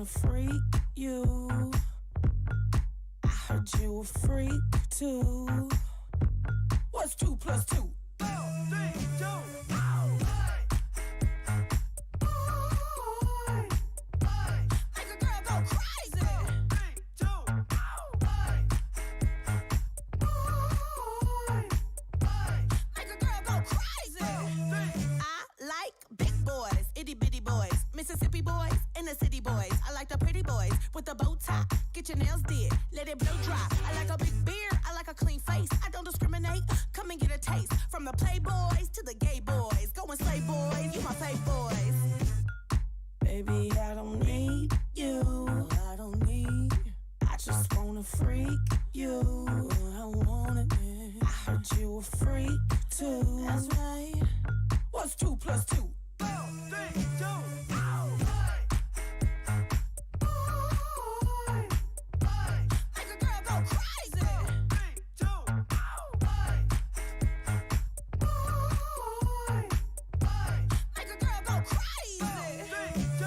wanna freak you. I heard you a freak too. What's 2 plus 2? 4, 3, 2. Make a girl go crazy. 3, 2. Make a girl go crazy. I like big boys, itty bitty boys, Mississippi boys, inner city boys. I like the pretty boys with the bow tie. Get your nails did, let it blow dry. I like a big beard, I like a clean face. I don't discriminate, come and get a taste. From the playboys to the gay boys. Go and slay boys, you my fave boys. Baby, I don't need you. I don't need. I just wanna freak you. I want it. I heard you a freak too. That's right. What's 2 plus 2? 4, 3, 2. Make a girl go crazy. 3, 2. Make a girl go crazy. 3, 2.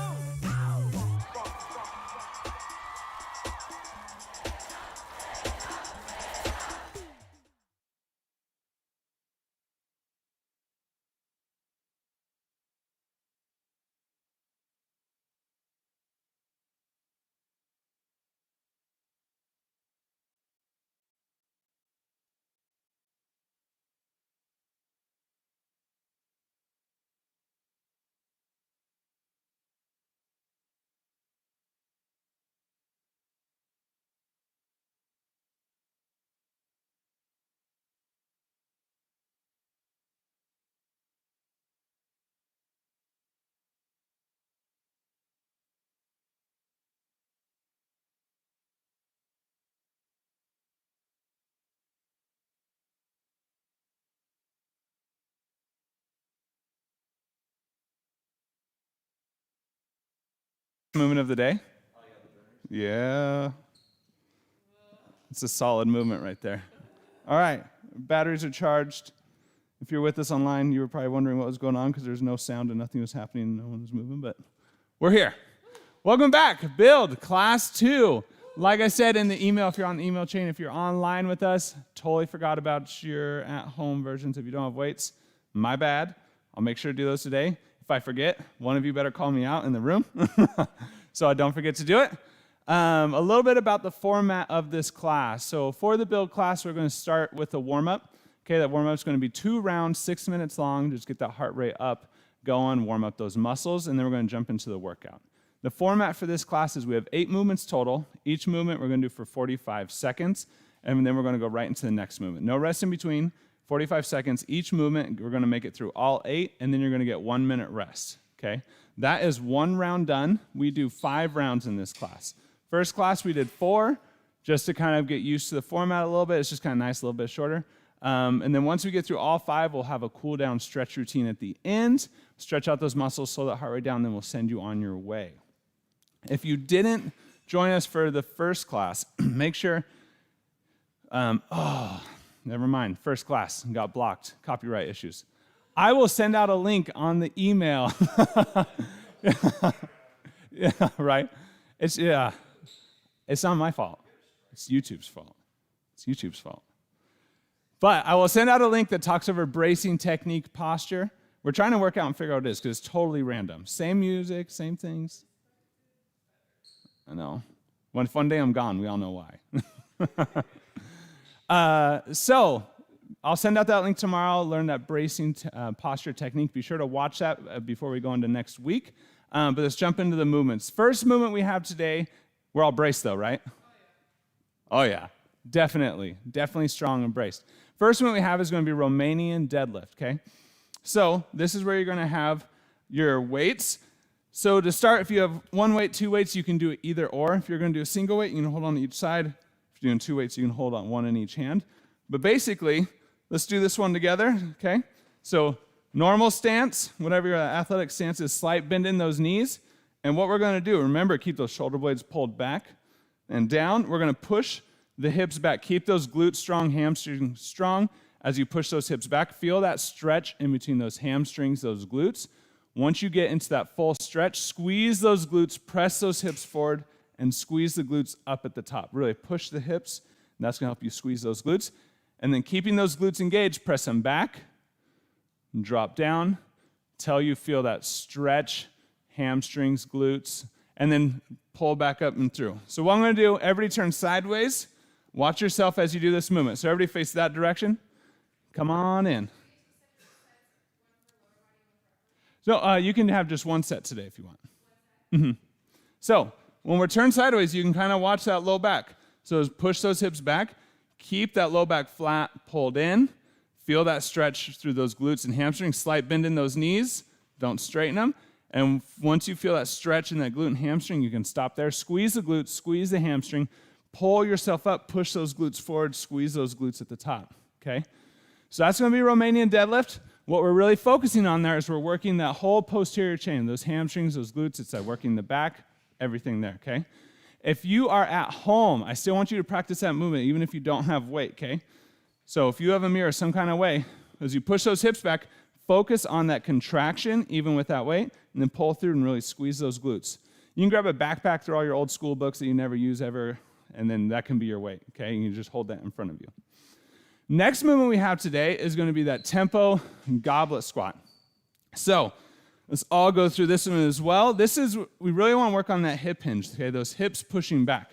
Movement of the day? Yeah. It's a solid movement right there. All right, batteries are charged. If you're with us online, you were probably wondering what was going on because there's no sound and nothing was happening, no one was moving, but we're here. Welcome back, Build Class 2. Like I said in the email, if you're on the email chain, if you're online with us, totally forgot about your at-home versions if you don't have weights. My bad. I'll make sure to do those today. If I forget, one of you better call me out in the room so I don't forget to do it. A little bit about the format of this class. So for the build class, we're going to start with a warm-up. Okay, that warm-up is going to be 2 rounds, 6 minutes long. Just get that heart rate up, going, warm up those muscles, and then we're going to jump into the workout. The format for this class is we have 8 movements total. Each movement we're going to do for 45 seconds, and then we're going to go right into the next movement. No rest in between. 45 seconds, each movement, we're going to make it through all 8, and then you're going to get 1 minute rest, okay? That is 1 round done. We do 5 rounds in this class. First class, we did 4, just to kind of get used to the format a little bit. It's just kind of nice, a little bit shorter. And then once we get through all 5, we'll have a cool down stretch routine at the end, stretch out those muscls, slow that heart rate down, then we'll send you on your way. If you didn't join us for the first class, make sure, never mind, first class got blocked, copyright issues. I will send out a link on the email. Yeah, right? It's not my fault. It's YouTube's fault. It's YouTube's fault. But I will send out a link that talks over bracing technique, posture. We're trying to work out and figure out what it is because it's totally random. Same music, same things. I know. One day I'm gone, we all know why. So I'll send out that link tomorrow, learn that bracing posture technique. Be sure to watch that before we go into next week. But let's jump into the movements. First movement we have today, we're all braced though, right? Oh yeah, definitely strong and braced. First movement we have is going to be Romanian deadlift, okay? So this is where you're going to have your weights. So to start, if you have 1 weight, 2 weights, you can do it either or. If you're going to do a single weight, you can hold on to each side. If you're doing 2 weights, you can hold on 1 in each hand. But basically, let's do this one together, okay? So normal stance, whatever your athletic stance is, slight bend in those knees. And what we're going to do, remember, keep those shoulder blades pulled back and down. We're going to push the hips back. Keep those glutes strong, hamstrings strong. As you push those hips back, feel that stretch in between those hamstrings, those glutes. Once you get into that full stretch, squeeze those glutes, press those hips forward, and squeeze the glutes up at the top. Really push the hips, and that's going to help you squeeze those glutes. And then keeping those glutes engaged, press them back, and drop down, till you feel that stretch, hamstrings, glutes, and then pull back up and through. So what I'm going to do, everybody turn sideways. Watch yourself as you do this movement. So everybody face that direction. Come on in. So you can have just one set today if you want. Mm-hmm. So when we're turned sideways, you can kind of watch that low back. So push those hips back. Keep that low back flat, pulled in. Feel that stretch through those glutes and hamstrings. Slight bend in those knees. Don't straighten them. And once you feel that stretch in that glute and hamstring, you can stop there. Squeeze the glutes, squeeze the hamstring. Pull yourself up, push those glutes forward, squeeze those glutes at the top, okay? So that's going to be Romanian deadlift. What we're really focusing on there is we're working that whole posterior chain, those hamstrings, those glutes, it's like working the back, everything there, okay? If you are at home, I still want you to practice that movement even if you don't have weight, okay? So if you have a mirror some kind of way, as you push those hips back, focus on that contraction even with that weight, and then pull through and really squeeze those glutes. You can grab a backpack through all your old school books that you never use ever, and then that can be your weight, okay? You can just hold that in front of you. Next movement we have today is going to be that tempo goblet squat. So let's all go through this one as well. We really want to work on that hip hinge, okay? Those hips pushing back.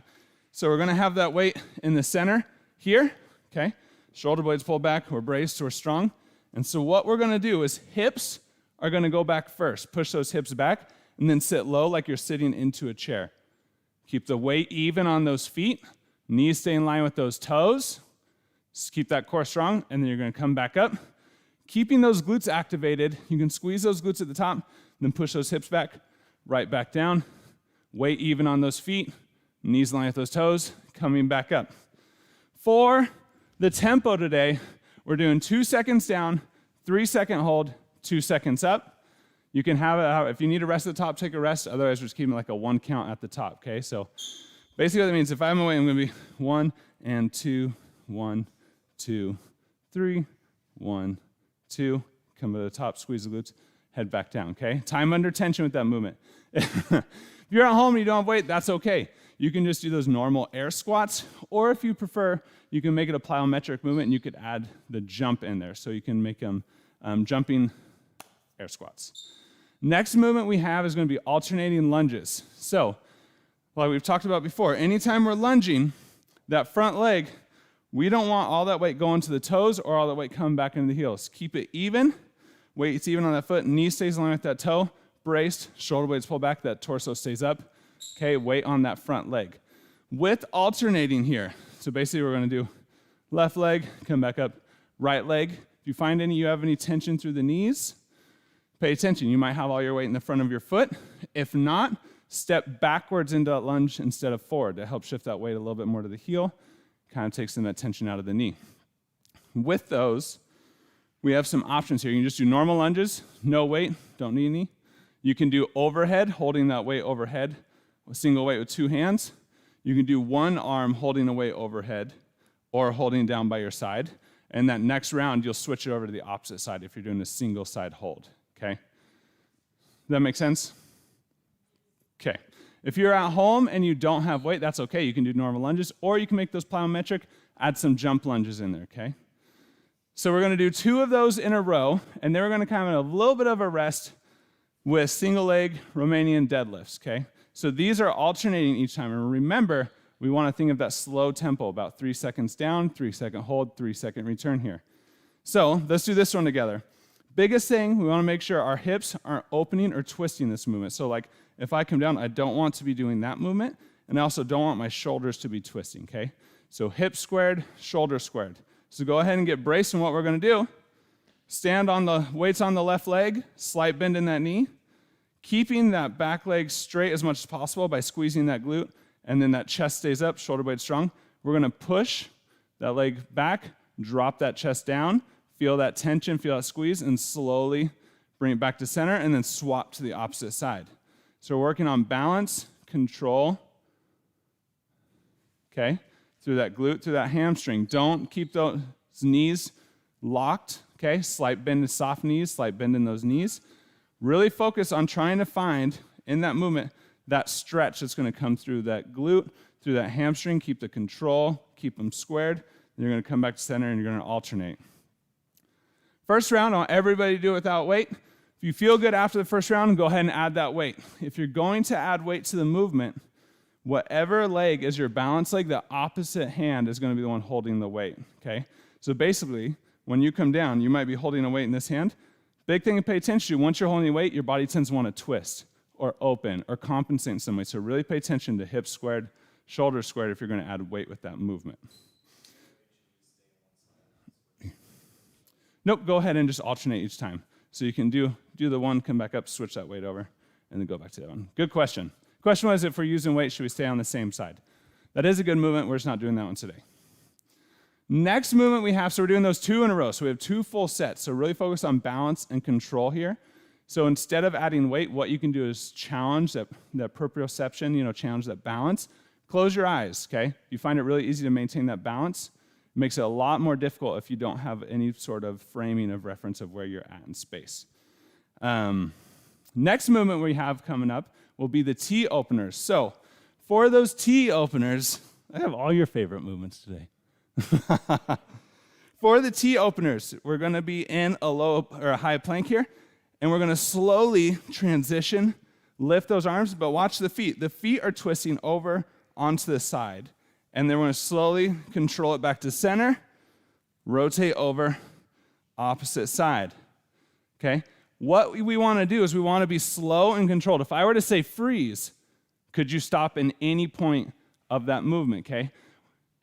So we're going to have that weight in the center here, okay? Shoulder blades pull back, we're braced, we're strong. And so what we're going to do is hips are going to go back first. Push those hips back, and then sit low like you're sitting into a chair. Keep the weight even on those feet. Knees stay in line with those toes. Just keep that core strong, and then you're going to come back up. Keeping those glutes activated, you can squeeze those glutes at the top, then push those hips back, right back down. Weight even on those feet. Knees in line with those toes. Coming back up. For the tempo today, we're doing 2 seconds down, 3-second hold, 2 seconds up. You can have it, if you need a rest at the top, take a rest. Otherwise, we're just keeping like a 1 count at the top, okay? So basically what that means, if I'm away, I'm going to be 1 and 2, 1, 2, 3, 1, 2. Come to the top, squeeze the glutes, head back down, okay? Time under tension with that movement. If you're at home and you don't have weight, that's okay. You can just do those normal air squats, or if you prefer, you can make it a plyometric movement and you could add the jump in there. So you can make them jumping air squats. Next movement we have is going to be alternating lunges. So, like we've talked about before, anytime we're lunging, that front leg, we don't want all that weight going to the toes or all that weight coming back into the heels. Keep it even. Weight's even on that foot. Knee stays in line with that toe. Braced. Shoulder blades pull back. That torso stays up. Okay, weight on that front leg. With alternating here, so basically we're going to do left leg, come back up, right leg. If you find you have any tension through the knees, pay attention. You might have all your weight in the front of your foot. If not, step backwards into that lunge instead of forward to help shift that weight a little bit more to the heel. Kind of takes some of that tension out of the knee. With those, we have some options here. You can just do normal lunges, no weight, don't need any. You can do overhead, holding that weight overhead, a single weight with 2 hands. You can do one arm holding the weight overhead or holding down by your side. And that next round, you'll switch it over to the opposite side if you're doing a single side hold, okay? Does that make sense? Okay. If you're at home and you don't have weight, that's okay. You can do normal lunges, or you can make those plyometric, add some jump lunges in there, okay? So we're going to do 2 of those in a row, and then we're going to kind of a little bit of a rest with single leg Romanian deadlifts, okay? So these are alternating each time. And remember, we want to think of that slow tempo, about 3 seconds down, 3-second hold, 3-second return here. So let's do this one together. Biggest thing, we want to make sure our hips aren't opening or twisting this movement. So like if I come down, I don't want to be doing that movement, and I also don't want my shoulders to be twisting, okay? So hips squared, shoulders squared. So go ahead and get braced, and what we're going to do, stand on the weights on the left leg, slight bend in that knee, keeping that back leg straight as much as possible by squeezing that glute, and then that chest stays up, shoulder blade strong. We're going to push that leg back, drop that chest down, feel that tension, feel that squeeze, and slowly bring it back to center, and then swap to the opposite side. So we're working on balance, control, okay, through that glute, through that hamstring. Don't keep those knees locked, okay? Slight bend in soft knees, slight bend in those knees. Really focus on trying to find, in that movement, that stretch that's going to come through that glute, through that hamstring. Keep the control, keep them squared. Then you're going to come back to center and you're going to alternate. First round, I want everybody to do it without weight. If you feel good after the first round, go ahead and add that weight. If you're going to add weight to the movement, whatever leg is your balance leg, the opposite hand is going to be the one holding the weight, okay? So basically, when you come down, you might be holding a weight in this hand. Big thing to pay attention to, once you're holding the weight, your body tends to want to twist or open or compensate in some way. So really pay attention to hips squared, shoulders squared if you're going to add weight with that movement. Nope, go ahead and just alternate each time. So you can do the one, come back up, switch that weight over, and then go back to that one. Good question. Question was, if we're using weight, should we stay on the same side? That is a good movement. We're just not doing that one today. Next movement we have, so we're doing those 2 in a row. So we have 2 full sets. So really focus on balance and control here. So instead of adding weight, what you can do is challenge that proprioception, challenge that balance. Close your eyes, okay? You find it really easy to maintain that balance. It makes it a lot more difficult if you don't have any sort of framing of reference of where you're at in space. Next movement we have coming up will be the T openers. So for those T openers, I have all your favorite movements today. For the T openers, we're going to be in a low or a high plank here, and we're going to slowly transition, lift those arms, but watch the feet. The feet are twisting over onto the side, and then we're going to slowly control it back to center, rotate over, opposite side, okay? What we want to do is we want to be slow and controlled. If I were to say freeze, could you stop in any point of that movement, okay?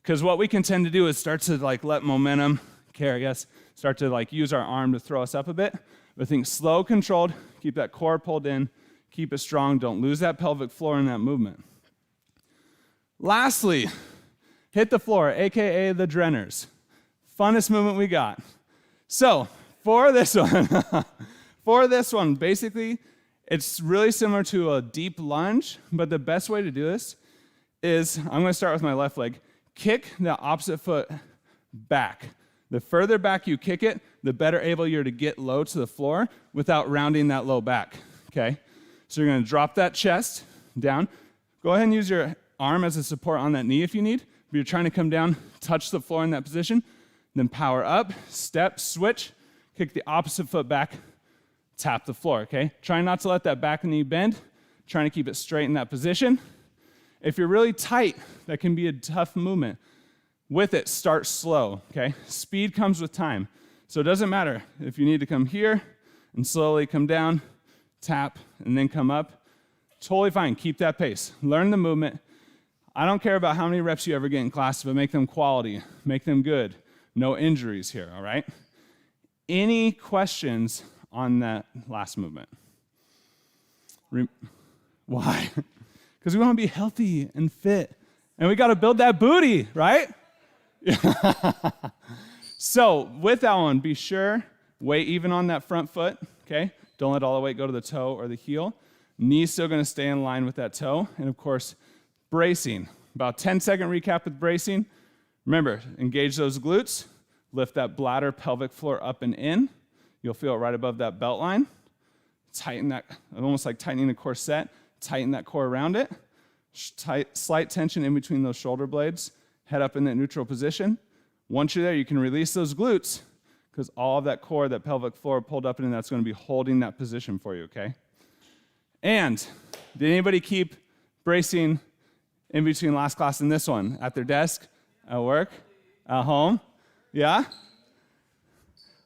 Because what we can tend to do is start to let momentum carry us, start to use our arm to throw us up a bit. But think slow, controlled, keep that core pulled in, keep it strong, don't lose that pelvic floor in that movement. Lastly, hit the floor, AKA the Drenners. Funnest movement we got. So for this one, basically, it's really similar to a deep lunge, but the best way to do this is, I'm going to start with my left leg. Kick the opposite foot back. The further back you kick it, the better able you're to get low to the floor without rounding that low back, okay? So you're going to drop that chest down. Go ahead and use your arm as a support on that knee if you need. If you're trying to come down, touch the floor in that position, then power up, step, switch, kick the opposite foot back, tap the floor, okay? Try not to let that back knee bend, trying to keep it straight in that position. If you're really tight, that can be a tough movement. With it, start slow, okay? Speed comes with time. So it doesn't matter if you need to come here and slowly come down, tap, and then come up. Totally fine, keep that pace. Learn the movement. I don't care about how many reps you ever get in class, but make them quality, make them good. No injuries here, all right? Any questions on that last movement? Why? Because we want to be healthy and fit. And we got to build that booty, right? So with that one, be sure, weight even on that front foot, okay? Don't let all the weight go to the toe or the heel. Knee's still going to stay in line with that toe. And of course, bracing. About 10-second recap with bracing. Remember, engage those glutes. Lift that bladder, pelvic floor up and in. You'll feel it right above that belt line. Tighten that, almost like tightening a corset. Tighten that core around it. Slight tension in between those shoulder blades. Head up in that neutral position. Once you're there, you can release those glutes because all of that core, that pelvic floor pulled up and that's going to be holding that position for you, okay? And did anybody keep bracing in between last class and this one? At their desk? At work? At home? Yeah?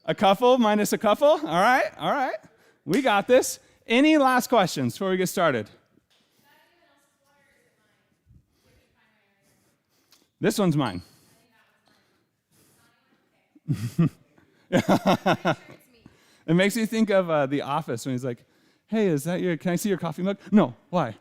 A couple minus a couple? All right. We got this. Any last questions before we get started? This one's mine. It makes me think of The Office when he's like, hey, can I see your coffee mug? No, why?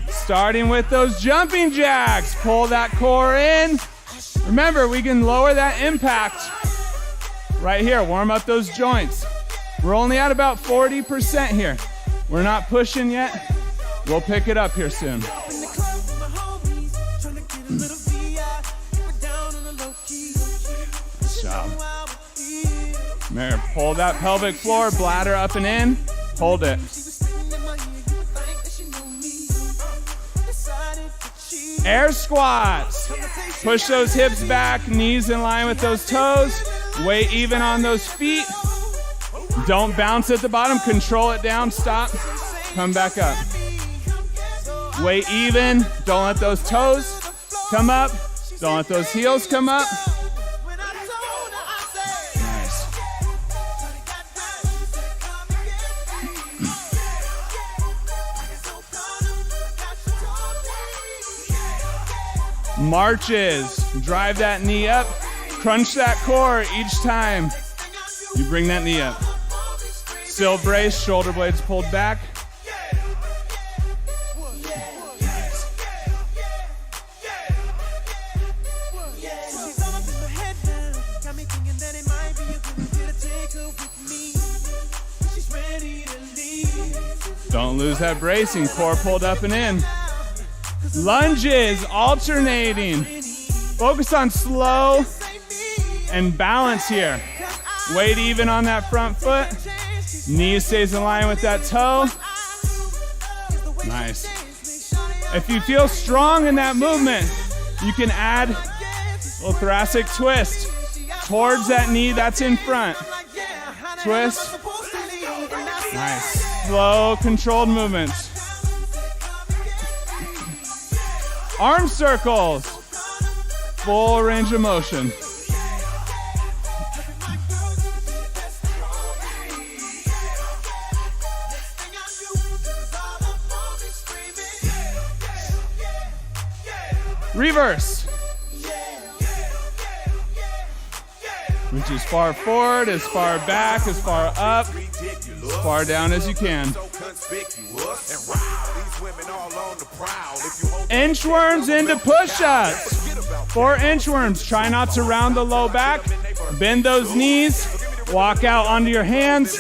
Starting with those jumping jacks. Pull that core in. Remember, we can lower that impact right here. Warm up those joints. We're only at about 40% here. We're not pushing yet. We'll pick it up here soon. Good job. Remember, pull that pelvic floor, bladder up and in. Hold it. Air squats. Push those hips back, knees in line with those toes. Weight even on those feet. Don't bounce at the bottom. Control it down. Stop. Come back up. Weight even. Don't let those toes come up. Don't let those heels come up. Nice. Marches. Drive that knee up. Crunch that core each time you bring that knee up. Still brace, shoulder blades pulled back. Don't lose that bracing, core pulled up and in. Lunges, alternating. Focus on slow and balance here. Weight even on that front foot. Knee stays in line with that toe. Nice. If you feel strong in that movement, you can add a little thoracic twist towards that knee that's in front. Twist. Nice. Slow, controlled movements. Arm circles. Full range of motion. Reverse. Reach as far forward, as far back, as far up, as far down as you can. Inchworms into push-ups. 4 inchworms. Try not to round the low back. Bend those knees. Walk out onto your hands.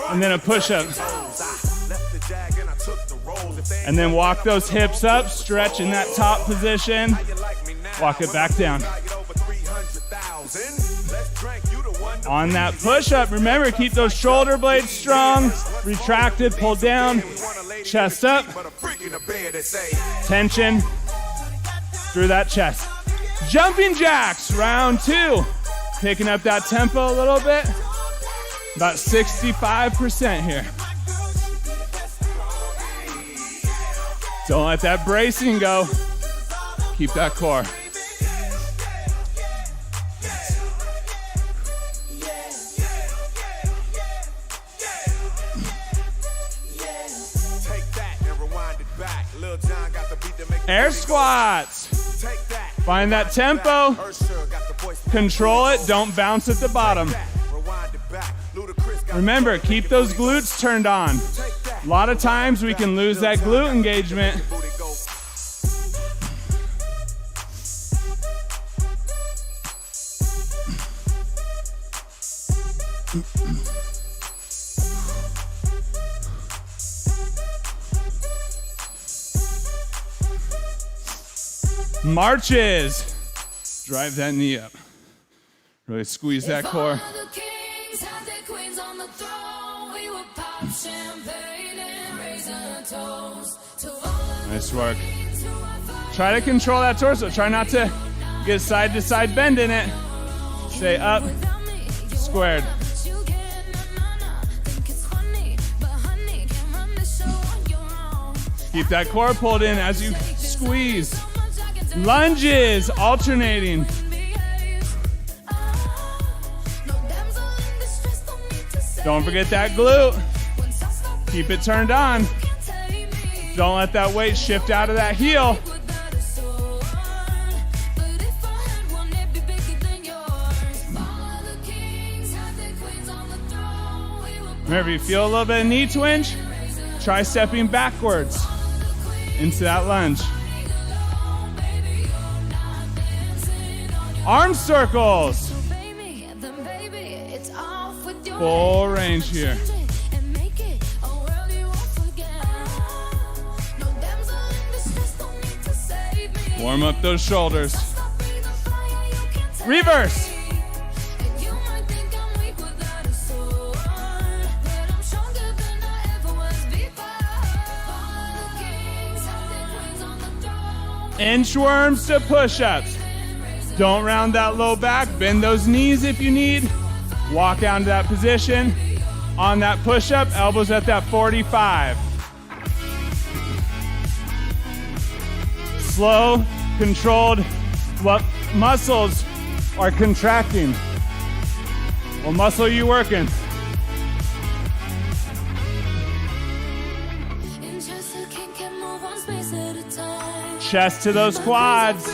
And then a push-up. And then walk those hips up. Stretch in that top position. Walk it back down. On that push-up, remember, keep those shoulder blades strong. Retracted, pull down. Chest up. Tension through that chest. Jumping jacks, round 2. Picking up that tempo a little bit. About 65% here. Don't let that bracing go. Keep that core. Air squats. Find that tempo. Control it. Don't bounce at the bottom. Remember, keep those glutes turned on. A lot of times we can lose that glute engagement. Marches. Drive that knee up. Really squeeze that core. Nice work. Try to control that torso. Try not to get side to side bend in it. Stay up, squared. Keep that core pulled in as you squeeze. Lunges, alternating. Don't forget that glute. Keep it turned on. Don't let that weight shift out of that heel. Remember, if you feel a little bit of knee twinge, try stepping backwards into that lunge. Arm circles. Full range here. Warm up those shoulders. Reverse. Inchworms to push-ups. Don't round that low back. Bend those knees if you need. Walk down to that position. On that push-up, elbows at that 45. Slow, controlled. What muscles are contracting? What muscle are you working? Chest to those quads.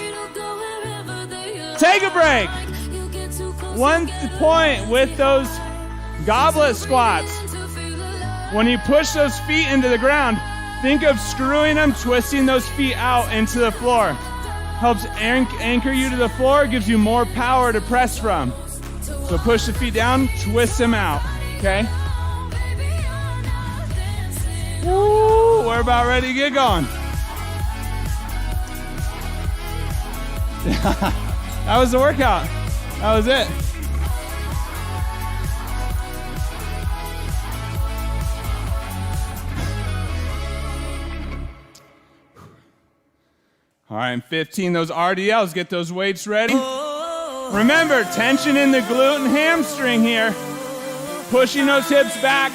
Take a break. 1 point with those goblet squats. When you push those feet into the ground, think of screwing them, twisting those feet out into the floor. Helps anchor you to the floor, gives you more power to press from. So push the feet down, twist them out, okay? Woo, we're about ready to get going. That was the workout. That was it. All right, 15, those RDLs, get those weights ready. Remember, tension in the glute and hamstring here. Pushing those hips back.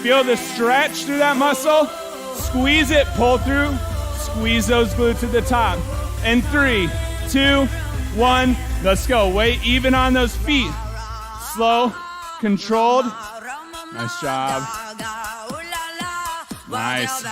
Feel the stretch through that muscle. Squeeze it, pull through. Squeeze those glutes to the top. And 3, 2, 1, let's go. Weight even on those feet. Slow, controlled. Nice job. Nice.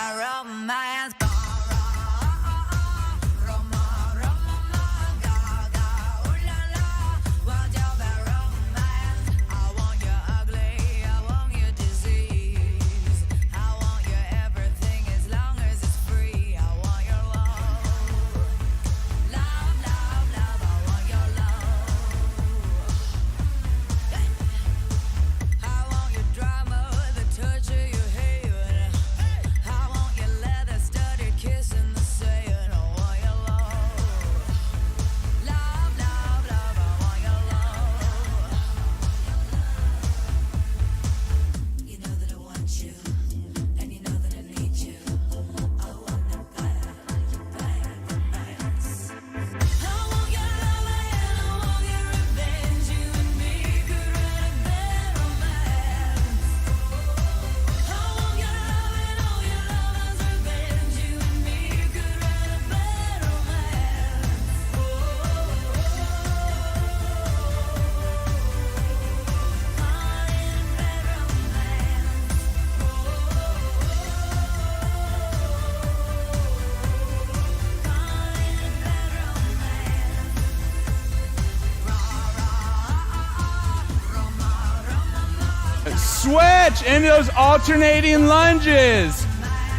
Switch into those alternating lunges.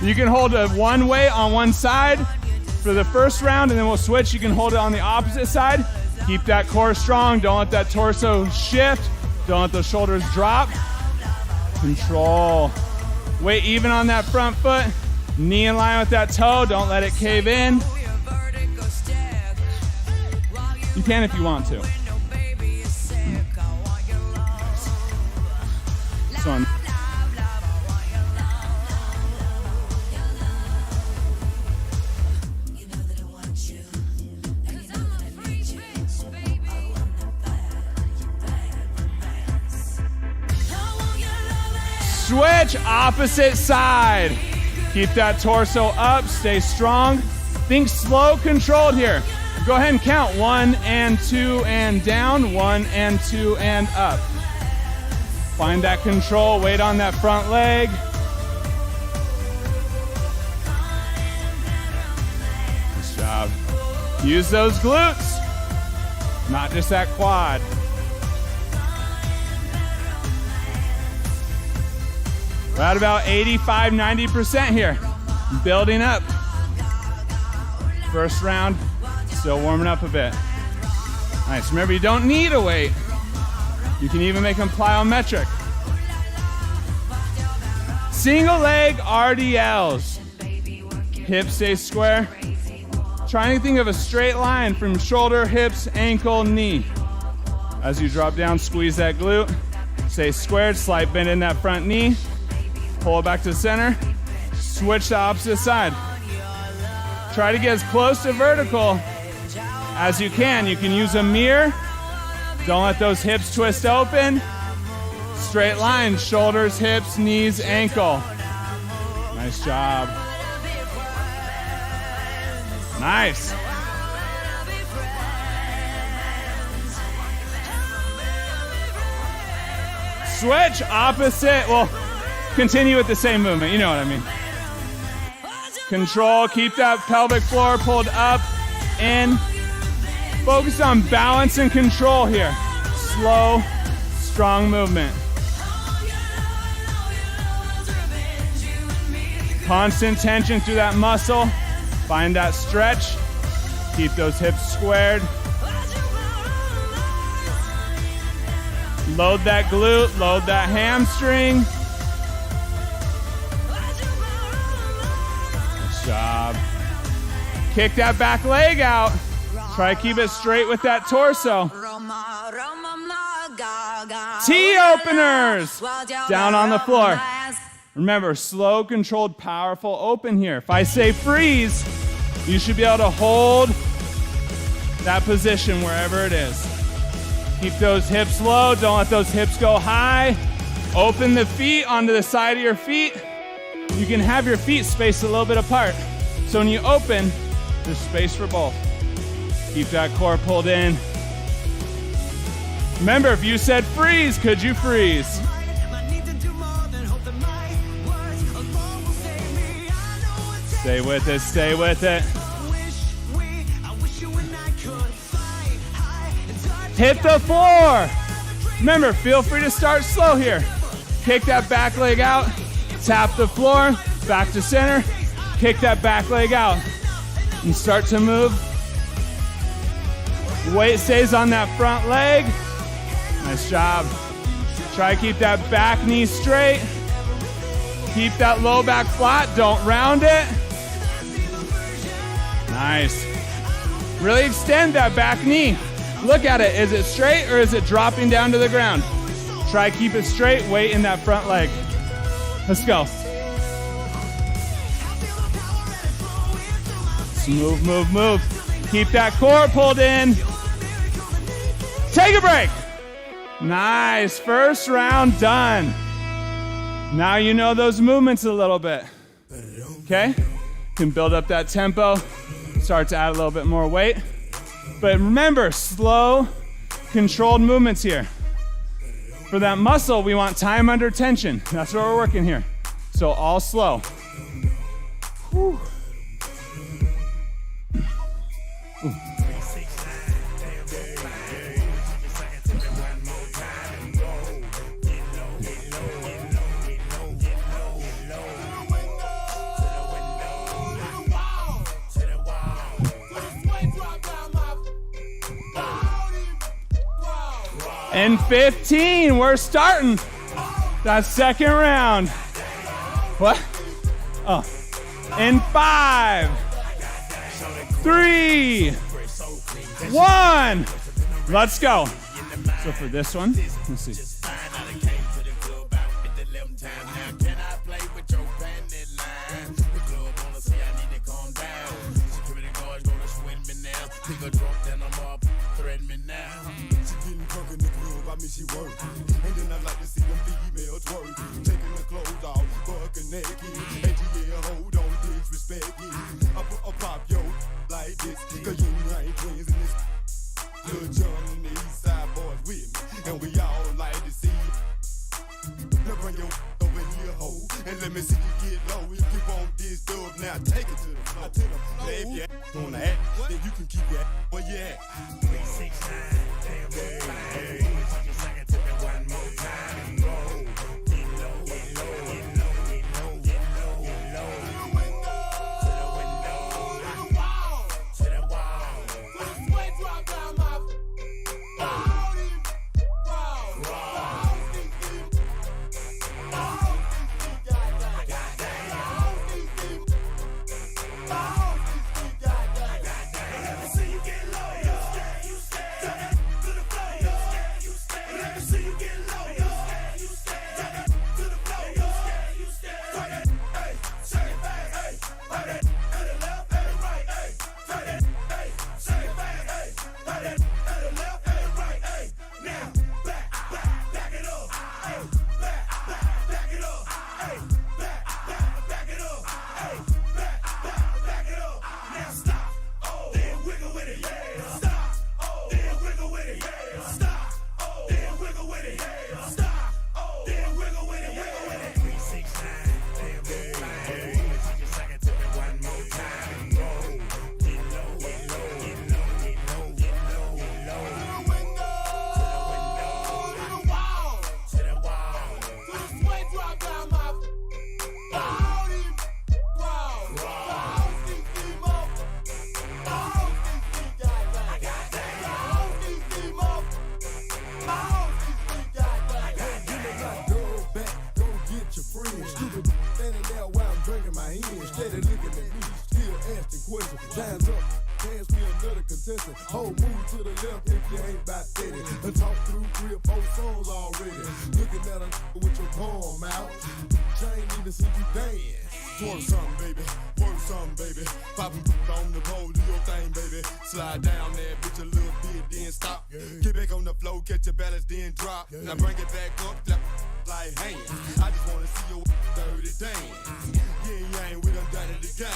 You can hold one weight on one side for the first round, and then we'll switch. You can hold it on the opposite side. Keep that core strong. Don't let that torso shift. Don't let those shoulders drop. Control. Weight even on that front foot. Knee in line with that toe. Don't let it cave in. You can if you want to. This one. Switch, opposite side. Keep that torso up, stay strong. Think slow, controlled here. Go ahead and count 1 and 2 and down, 1 and 2 and up. Find that control, weight on that front leg. Nice job. Use those glutes, not just that quad. We're at about 85, 90% here. Building up. First round, still warming up a bit. Nice, remember you don't need a weight. You can even make them plyometric. Single leg RDLs. Hips stay square. Try to think of a straight line from shoulder, hips, ankle, knee. As you drop down, squeeze that glute. Stay squared, slight bend in that front knee. Pull it back to center. Switch the opposite side. Try to get as close to vertical as you can. You can use a mirror. Don't let those hips twist open. Straight line, shoulders, hips, knees, ankle. Nice job. Nice. Switch, opposite. Well, continue with the same movement. You know what I mean. Control, keep that pelvic floor pulled up, in. Focus on balance and control here. Slow, strong movement. Constant tension through that muscle. Find that stretch. Keep those hips squared. Load that glute, load that hamstring. Good job. Kick that back leg out. Try to keep it straight with that torso. T openers. Down on the floor. Remember, slow, controlled, powerful open here. If I say freeze, you should be able to hold that position wherever it is. Keep those hips low. Don't let those hips go high. Open the feet onto the side of your feet. You can have your feet spaced a little bit apart. So when you open, there's space for both. Keep that core pulled in. Remember, if you said freeze, could you freeze? Stay with it, stay with it. Hit the floor. Remember, feel free to start slow here. Kick that back leg out, tap the floor, back to center, kick that back leg out, and start to move. Weight stays on that front leg. Nice job. Try to keep that back knee straight. Keep that low back flat, don't round it. Nice. Really extend that back knee. Look at it. Is it straight or is it dropping down to the ground? Try to keep it straight. Weight in that front leg. Let's go. Move, move, move. Keep that core pulled in. Take a break. Nice. First round done. Now you know those movements a little bit. Okay? Can build up that tempo. Start to add a little bit more weight. But remember, slow, controlled movements here. For that muscle, we want time under tension. That's what we're working here. So all slow. Whew. Ooh. 15, we're starting that second round. What? Oh. 5, 3, 1. Let's go. So for this one, let's see. She work, and then I like to see them females work. Taking the clothes off, fucking naked. And yeah, hold on, disrespect it. I pop yo like this, cause you ain't twins in this. Lil John and the East Side boys with me, and we all like to see you. Now bring your over here, ho, and let me see you get low. If you want this stuff, now take it to the floor. If you wanna act, then you can keep it where you at. 3, 6, 9, damn, hey. One more time, go. Get low, get low, get low, get low, get low, get low. To the window, to the wall, to the wall. Let the sweat drop down my body. to the left if you ain't about 30. And talk through 3 or 4 songs already. Looking at a with your palm out. I ain't even seen you dance. Twerk something, baby. Work something, baby. Poppin' on the pole, do your thing, baby. Slide down there, bitch, a little bit, then stop. Get back on the floor, catch your balance, then drop. Now bring it back up, like hands. I just wanna see your dirty dance. Yeah, we done done it again.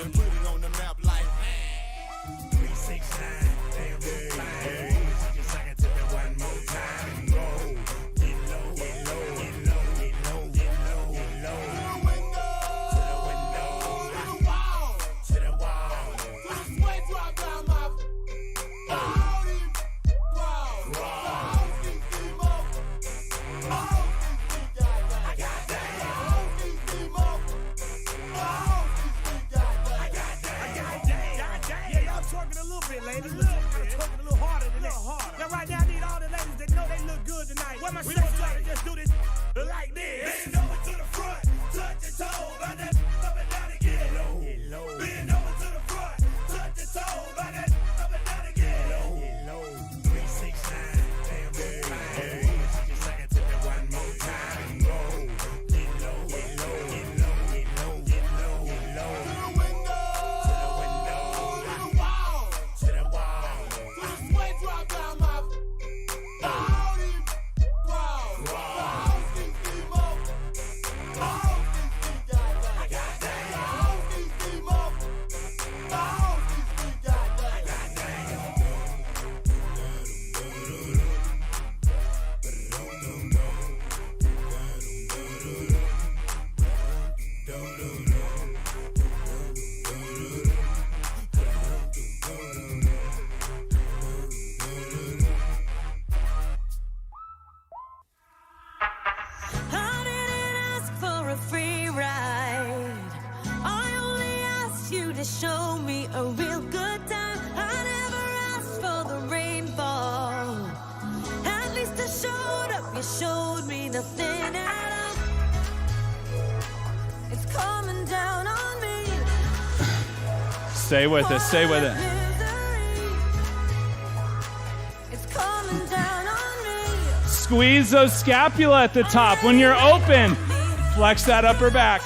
And put it on the map like 369, damn good fine. Just suck it to me one more time. Go, get low, get low, get low, get low, get low, get low. To the window, to the window, to the wall, to the wall. To the sweat drop down my body. Twerking a little bit, ladies. Twerking a little harder than that. Now, right now, I need all the ladies that know they look good tonight. What my we gonna try to just do this like this. Bend over to the front, touch your toes, by that up and down again. Bend over to the front, touch your toes, by that up and down again. 369, damn good fine. Just suck it to me one more time. Go, get low, get low, get low, get low, get low, get low. To the window, to the window, to the wall, to the wall. To the sweat drop down my body. I didn't ask for a free ride. I only asked you to show me a real good time. I never asked for the rainfall. At least I showed up. You showed me nothing at all. It's coming down on me. Stay with it, stay with it. It's coming down on me. Squeeze those scapula at the top. When you're open, flex that upper back.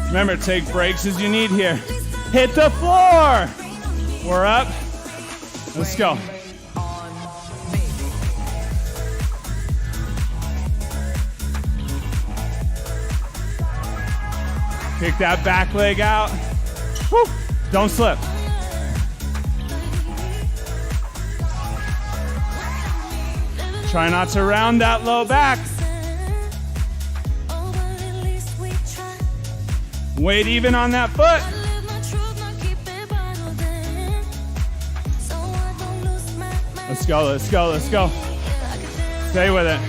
Remember, take breaks as you need here. Hit the floor. We're up. Let's go. Kick that back leg out. Woo. Don't slip. Try not to round that low back. Weight even on that foot. Let's go, let's go, let's go. Stay with it.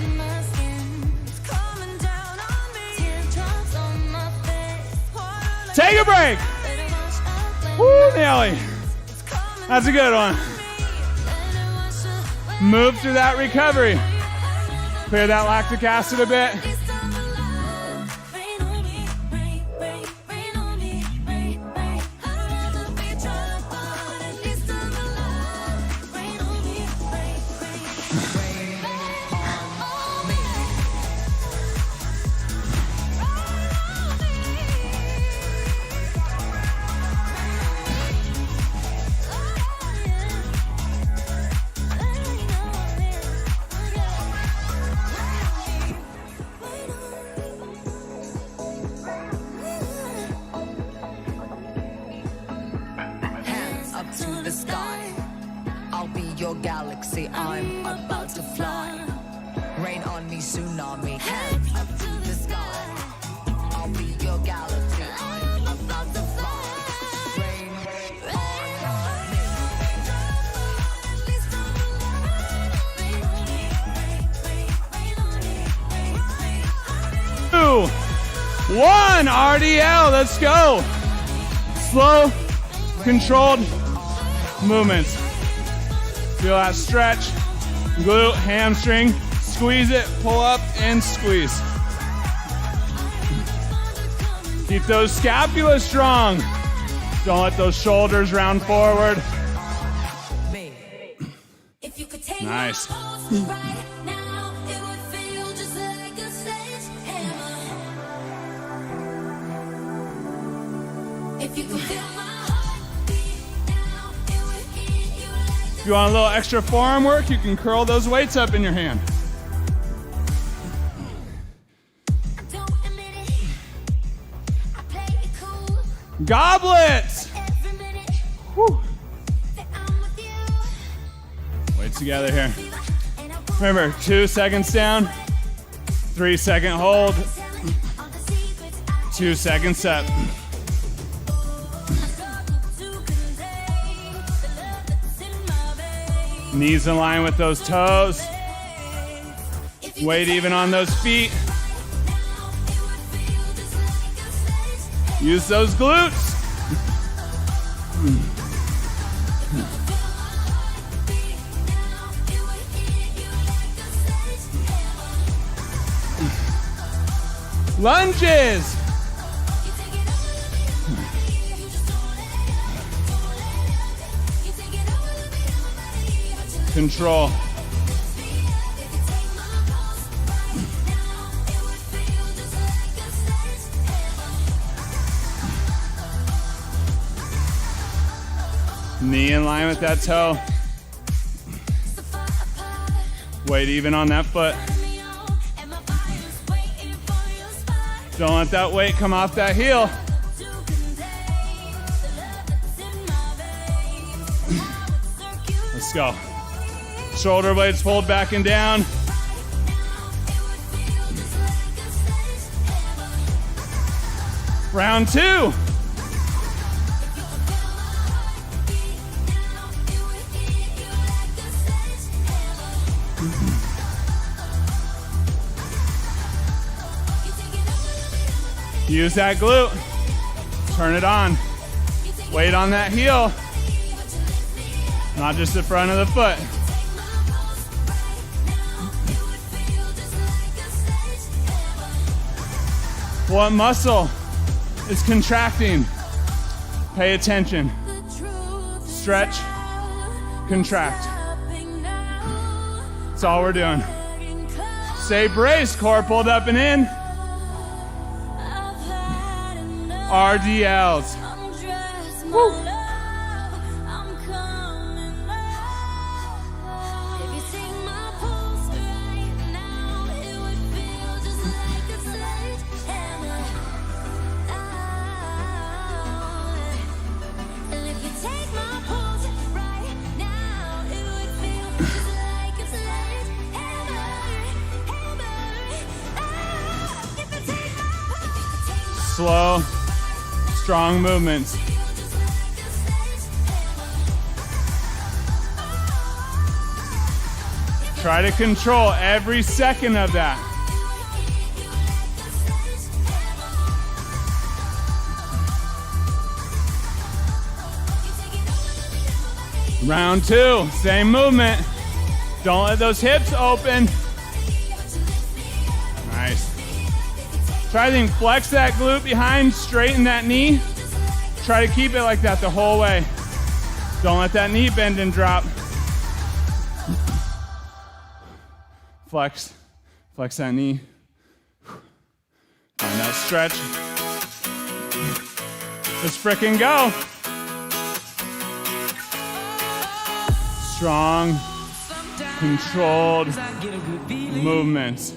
Take a break. Woo, Nelly. That's a good one. Move through that recovery. Clear that lactic acid a bit. Galaxy, I'm about to fly. Rain on me, tsunami, hands up to the sky. I'll be your galaxy, I'm about to fly. Rain on me. 2, 1, RDL, let's go. Slow, controlled movements. Feel that stretch, glute, hamstring, squeeze it, pull up, and squeeze. Keep those scapulas strong. Don't let those shoulders round forward. If you could take Nice. my pulse right now, it would feel just like a sledgehammer. If you could feel my heartbeat now, it would hit you like If you want a little extra forearm work, you can curl those weights up in your hand. don't admit it. I play it cool Goblets. every minute Whew. that I'm with you. Weights together here. And I won't Remember, 2 seconds down, 3 second hold, tell it all the secrets I 2 second set. struggle to contain. The love that's in my veins. Knees in line with those toes. If you Weight even on those feet. now, it would feel just like a sledgehammer. Use those glutes. Lunges. Control. Knee in line with that toe. Weight even on that foot. Don't let that weight come off that heel. Let's go. Shoulder blades pulled back and down. Round 2. Use that glute. Turn it on. Weight on that heel. Not just the front of the foot. What muscle is contracting? Pay attention. Stretch, contract. That's all we're doing. Stay braced, core pulled up and in. RDLs. Woo. Slow, strong movements. Try to control every second of that. Round 2, same movement. Don't let those hips open. Nice. Try to flex that glute behind, straighten that knee. Try to keep it like that the whole way. Don't let that knee bend and drop. Flex that knee. Find that stretch. Let's frickin' go. Strong, controlled movements.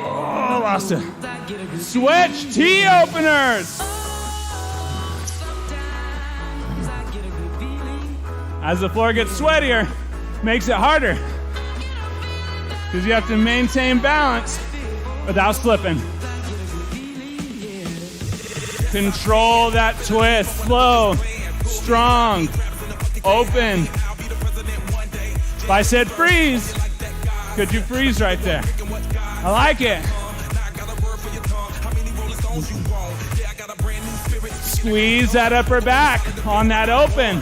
Oh, lost it. Switch T openers. As the floor gets sweatier, makes it harder because you have to maintain balance without slipping. Control that twist, slow, strong, open. If I said freeze, could you freeze right there? I like it. Squeeze that upper back on that open.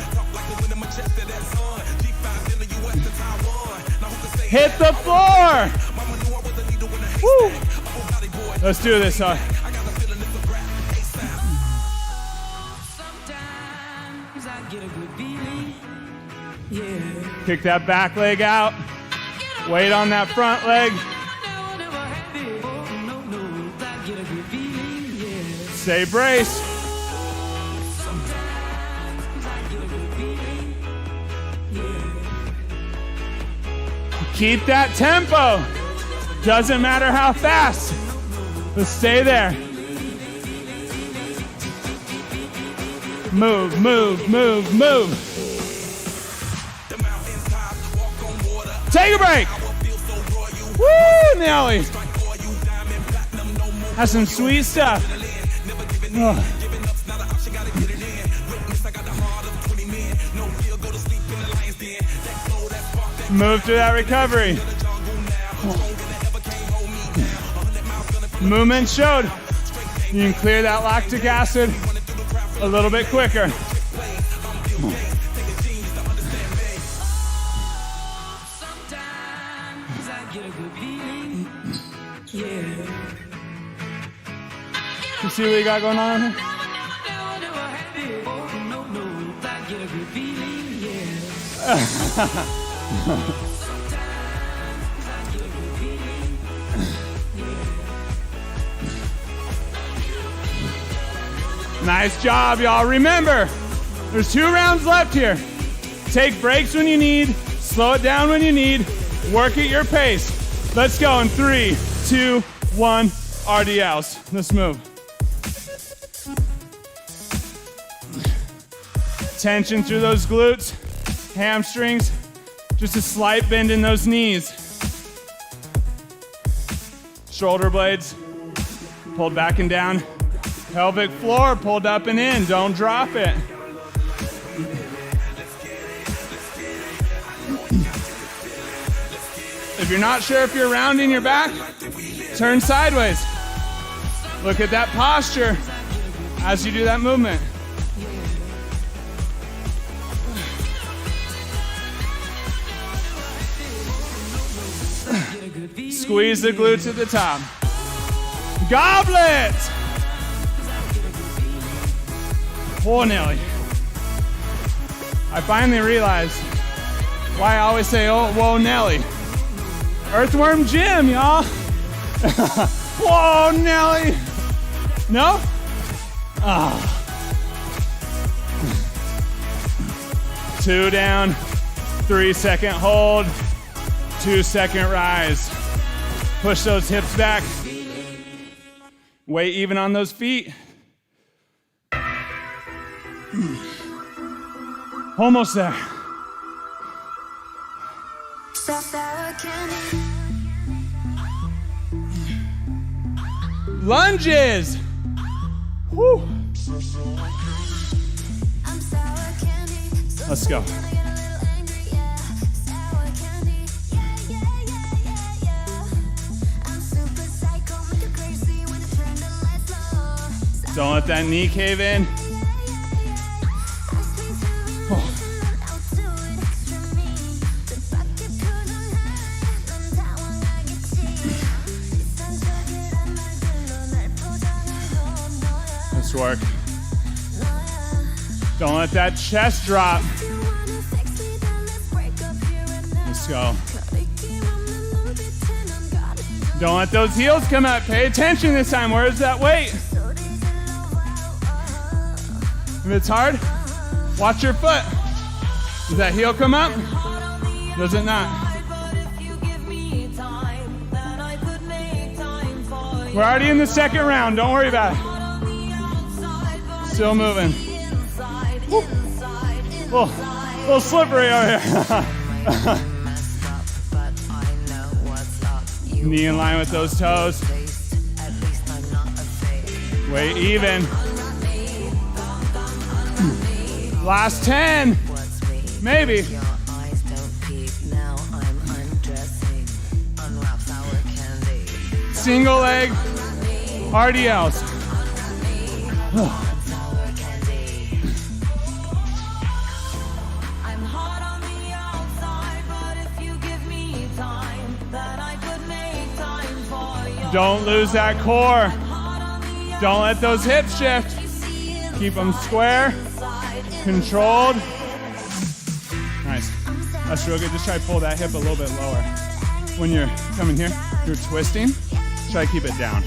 Hit the floor. Woo. Let's do this. Sometimes I get a good feeling. Yeah. Kick that back leg out. Weight on that front leg. Stay braced. Keep that tempo. Doesn't matter how fast. But stay there. Move, move, move, move. Take a break. Woo, Nelly. That's some sweet stuff. Oh. Move through that recovery. Movement showed. You can clear that lactic acid a little bit quicker. Sometimes I get a good feeling. Yeah. You see what you got going on here? I get a good feeling. Yeah. Nice job, y'all. Remember, there's 2 rounds left here. Take breaks when you need, slow it down when you need, work at your pace. Let's go in 3, 2, 1, RDLs. Let's move. Tension through those glutes, hamstrings, just a slight bend in those knees. Shoulder blades pulled back and down. Pelvic floor pulled up and in. Don't drop it. If you're not sure if you're rounding your back, turn sideways. Look at that posture as you do that movement. Squeeze the glutes at the top. Goblet! Poor Nelly. I finally realized why I always say, oh, whoa, Nelly. Earthworm Jim, y'all. Whoa, Nelly. No? Oh. 2 down, 3-second hold, 2-second rise. Push those hips back. Weight even on those feet. Almost there. Lunges. Woo. Let's go. Don't let that knee cave in. Let's work. Don't let that chest drop. Let's go. Don't let those heels come up. Pay attention this time. Where's that weight? If it's hard, watch your foot. Does that heel come up? Does it not? We're already in the second round. Don't worry about it. Still moving. Little slippery over here. Knee in line with those toes. Weight even. Last 10. Maybe. Single leg RDLs. I'm hot on the outside, but if you give me time. Don't lose that core. Don't let those hips shift. Keep them square, controlled. Nice. That's real good. Just try to pull that hip a little bit lower. When you're coming here, you're twisting. Try to keep it down.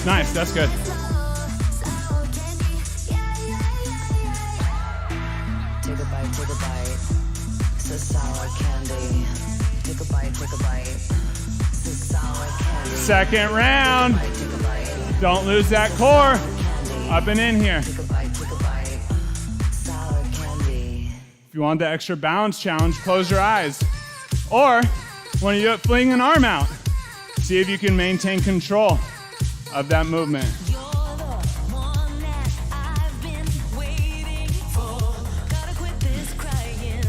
Nice, that's good. Take a bite, take a bite. It's a sour candy. Take a bite, take a bite. It's a sour candy. Second round. Take a bite. Don't lose that core. Up and in here. Take a bite, take a bite. Sour candy. If you want the extra balance challenge, close your eyes. Or when you do it, fling an arm out. See if you can maintain control of that movement. You're the one that I've been waiting for. Gotta quit this crying.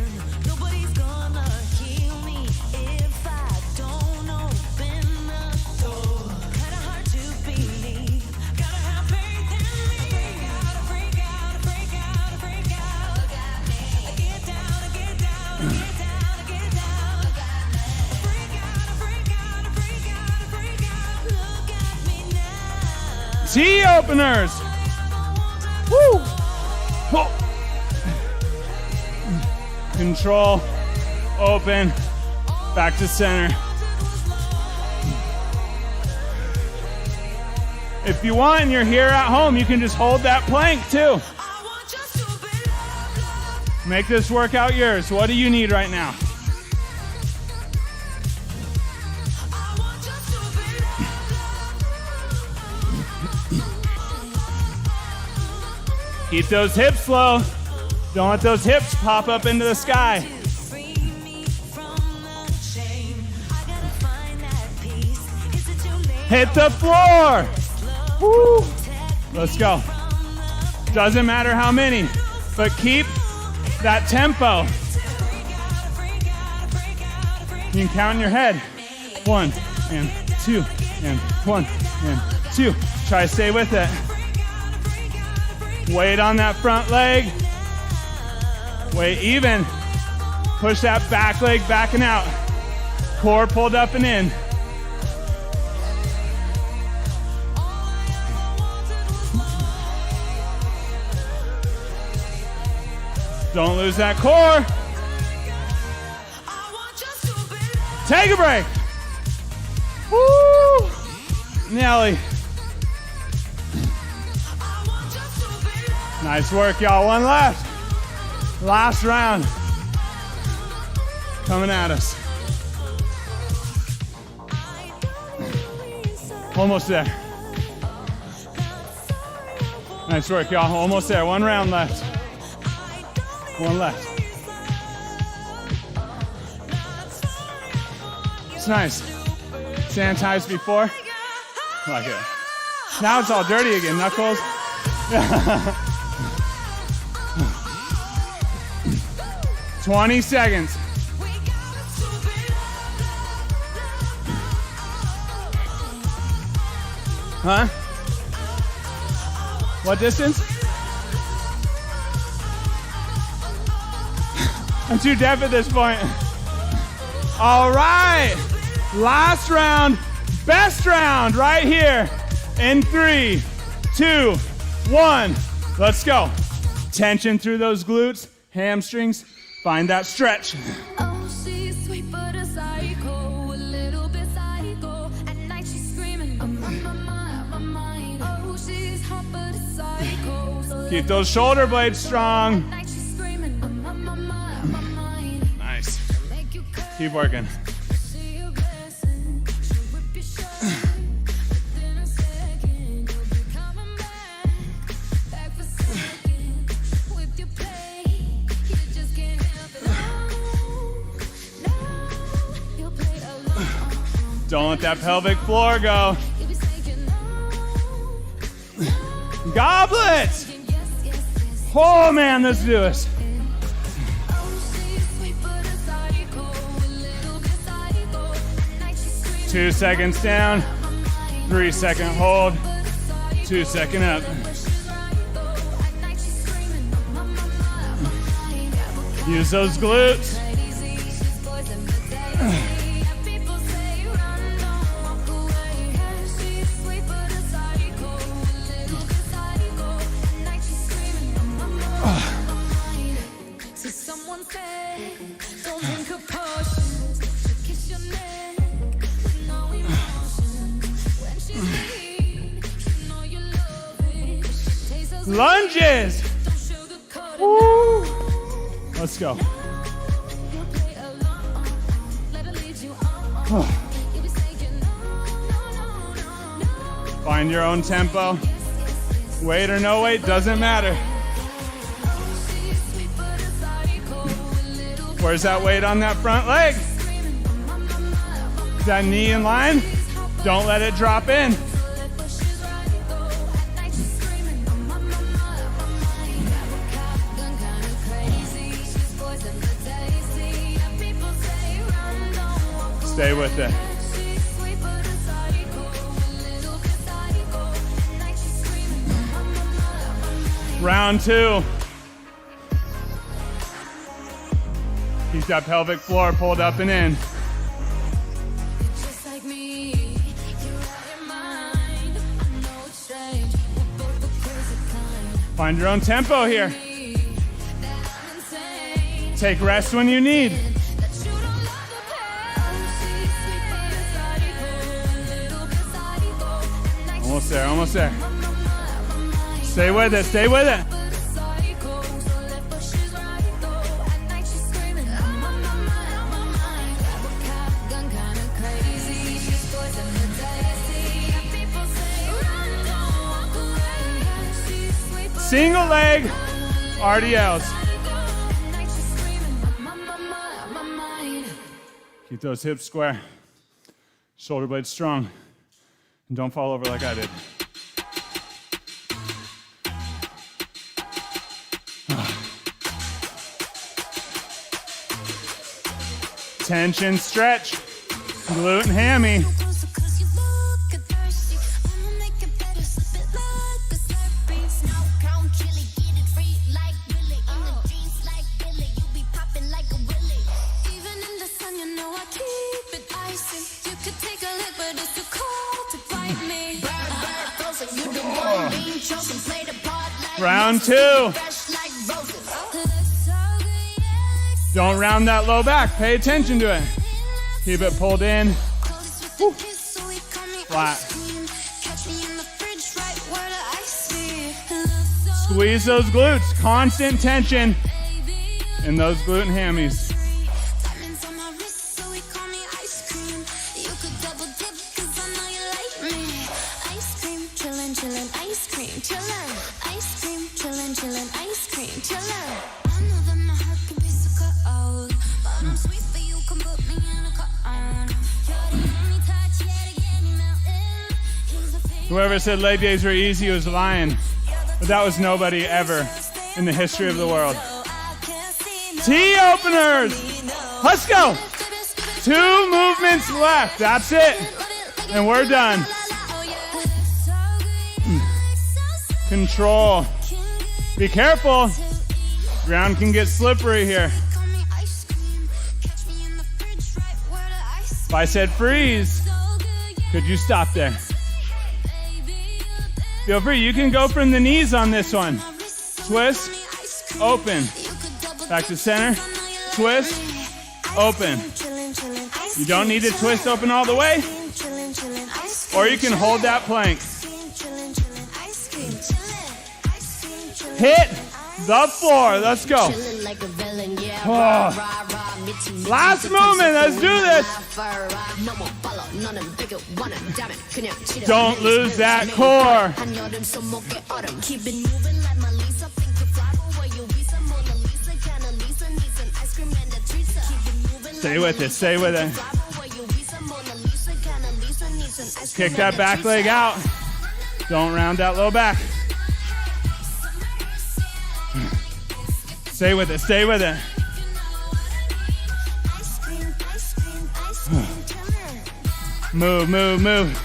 Nobody's gonna kill me if I don't open the door. Kinda hard to believe. Gotta have faith in me. Break out, break out, break out. Look at me. Get down, get down, get down, get down. Break out, break out, break out, break out. Look at me now. T openers. Woo. Whoa. Control, open, back to center. If you want and you're here at home, you can just hold that plank too. I want just to be loved. Make this workout yours. What do you need right now? I want just to be loved. Keep those hips low. Don't let those hips pop up into the sky. Free me from the shame. I gotta find that peace. Is it too late? Hit the floor. Woo. Let's go. Doesn't matter how many, but keep that tempo. You can count in your head. 1 and 2 and 1 and 2. Try to stay with it. Weight on that front leg. Weight even. Push that back leg back and out. Core pulled up and in. Don't lose that core. Take a break. Woo! Nelly. Nice work, y'all. One left. Last round. Coming at us. Almost there. Nice work, y'all. Almost there. One round left. One left. It's nice. Sanitized before. I like it. Now it's all dirty again, Knuckles. 20 seconds. Huh? What distance? I'm too deaf at this point. All right. Last round, best round right here. In 3, 2, 1. Let's go. Tension through those glutes, hamstrings. Find that stretch. Oh, she's sweet but a psycho, a little bit psycho. At night she's screaming, I'm on my mind. Oh, she's hot but a psycho. So Keep those shoulder blades strong. at night she's screaming, I'm on my mind. Nice. Make you curse, Keep working. see a blessing. She'll whip your shirt. Within a second, you'll be coming back for second. With your play, you just can't help it. No, you'll play alone. Don't let that pelvic floor go. You'll be saying no. Goblets. Yes, yes, yes. Oh man, let's do this. Oh, she's sweet but a psycho, a little bit psycho. At night she's screaming, 2 seconds down. 3 second hold. 2 second up. Use those glutes. Lunges. Woo. Let's go. Find your own tempo. Weight or no weight, doesn't matter. Where's that weight on that front leg? Is that knee in line? Don't let it drop in. Stay with it. Round 2. Keep that pelvic floor pulled up and in. Find your own tempo here. Take rest when you need. Almost there, almost there. Stay with it, stay with it. Single leg RDLs. Keep those hips square. Shoulder blades strong. And don't fall over like I did. Tension stretch. Glute and hammy. Round 2. Don't round that low back. Pay attention to it. Keep it pulled in. Woo. Flat. Squeeze those glutes. Constant tension in those glute and hammies. Whoever said leg days were easy was lying. But that was nobody ever in the history of the world. T-openers! Let's go! 2 movements left. That's it. And we're done. Control. Be careful. Ground can get slippery here. If I said freeze, could you stop there? Feel free, you can go from the knees on this one. Twist, open. Back to center, twist, open. You don't need to twist open all the way, or you can hold that plank. Hit the floor, let's go. Oh. Last movement, let's do this. Don't lose that core. Stay with it, stay with it. Kick that back leg out. Don't round that low back. Stay with it, stay with it. Move, move, move.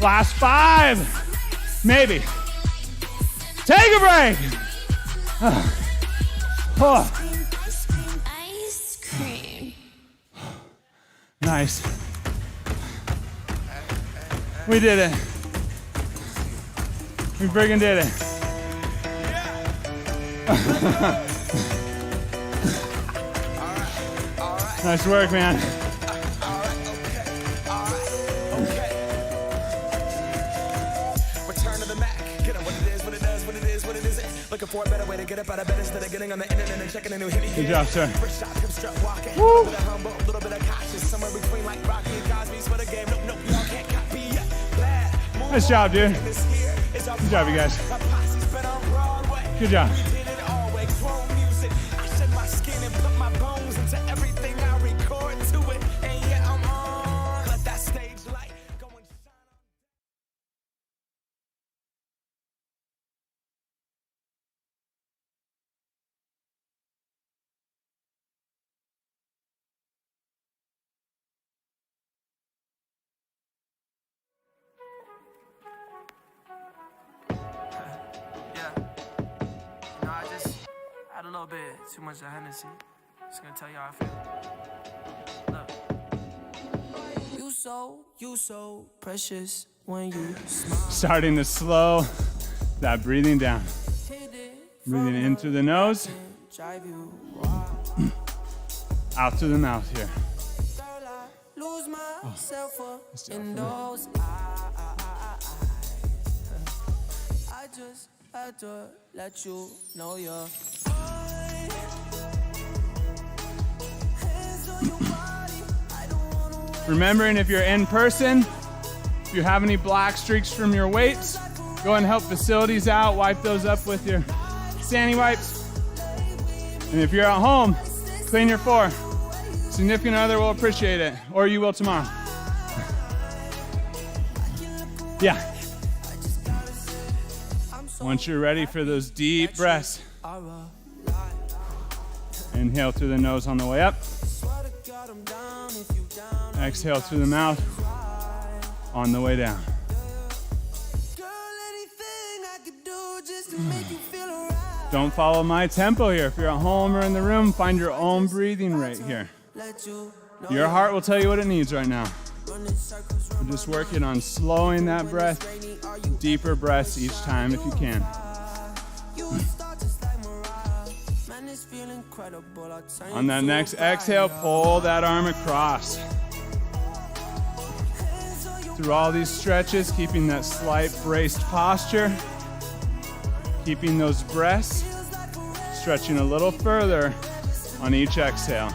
Last 5. Maybe. Take a break. Ice cream. Nice. We did it. We friggin' did it. Nice work, man. Return to the Mac. Get on what it is, what it does, what it is, what it is. for a better way to get up out of bed instead of getting on the internet and checking a new hit. Good job, sir. First shot, hip strut walking. A little bit of humble, a little bit of cautious. Somewhere between like Rocky and Cosby's for the game. Nope, y'all can't copy yet. Glad. Nice job, dude. Good job, you guys. Good job. I shed my skin and put my bones into everything I record to it. And yeah, I'm on. Let that stage light go and shine on. Yeah. No, I just had a little bit too much of Hennessy. Just gonna tell you how I feel. Look. You so precious when you smile. Starting to slow that breathing down. Breathing in through the nose, Drive you wild. out through the mouth here. Girl, I lose myself up in those I just had to let you know you're mine. Hands on your body, I don't wanna wait. Remembering if you're in person, if you have any black streaks from your weights, go and help facilities out, wipe those up with your Sandy wipes. And if you're at home, clean your floor. Significant other will appreciate it, or you will tomorrow. Yeah. Once you're ready for those deep breaths, inhale through the nose on the way up. Exhale through the mouth on the way down. Don't follow my tempo here. If you're at home or in the room, find your own breathing rate here. Your heart will tell you what it needs right now. We're just working on slowing that breath, deeper breaths each time if you can. On that next exhale, pull that arm across. Through all these stretches, keeping that slight braced posture, keeping those breaths, stretching a little further on each exhale.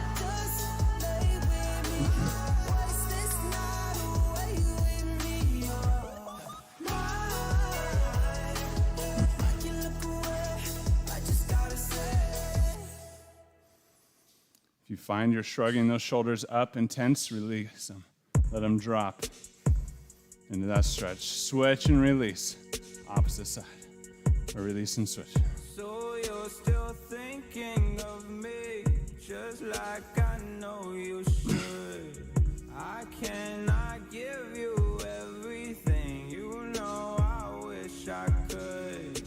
If you find you're shrugging those shoulders up and tense, release them. Let them drop into that stretch. Switch and release. Opposite side. Or release and switch. So you're still thinking of me, just like I know you should. I cannot give you everything, you know I wish I could.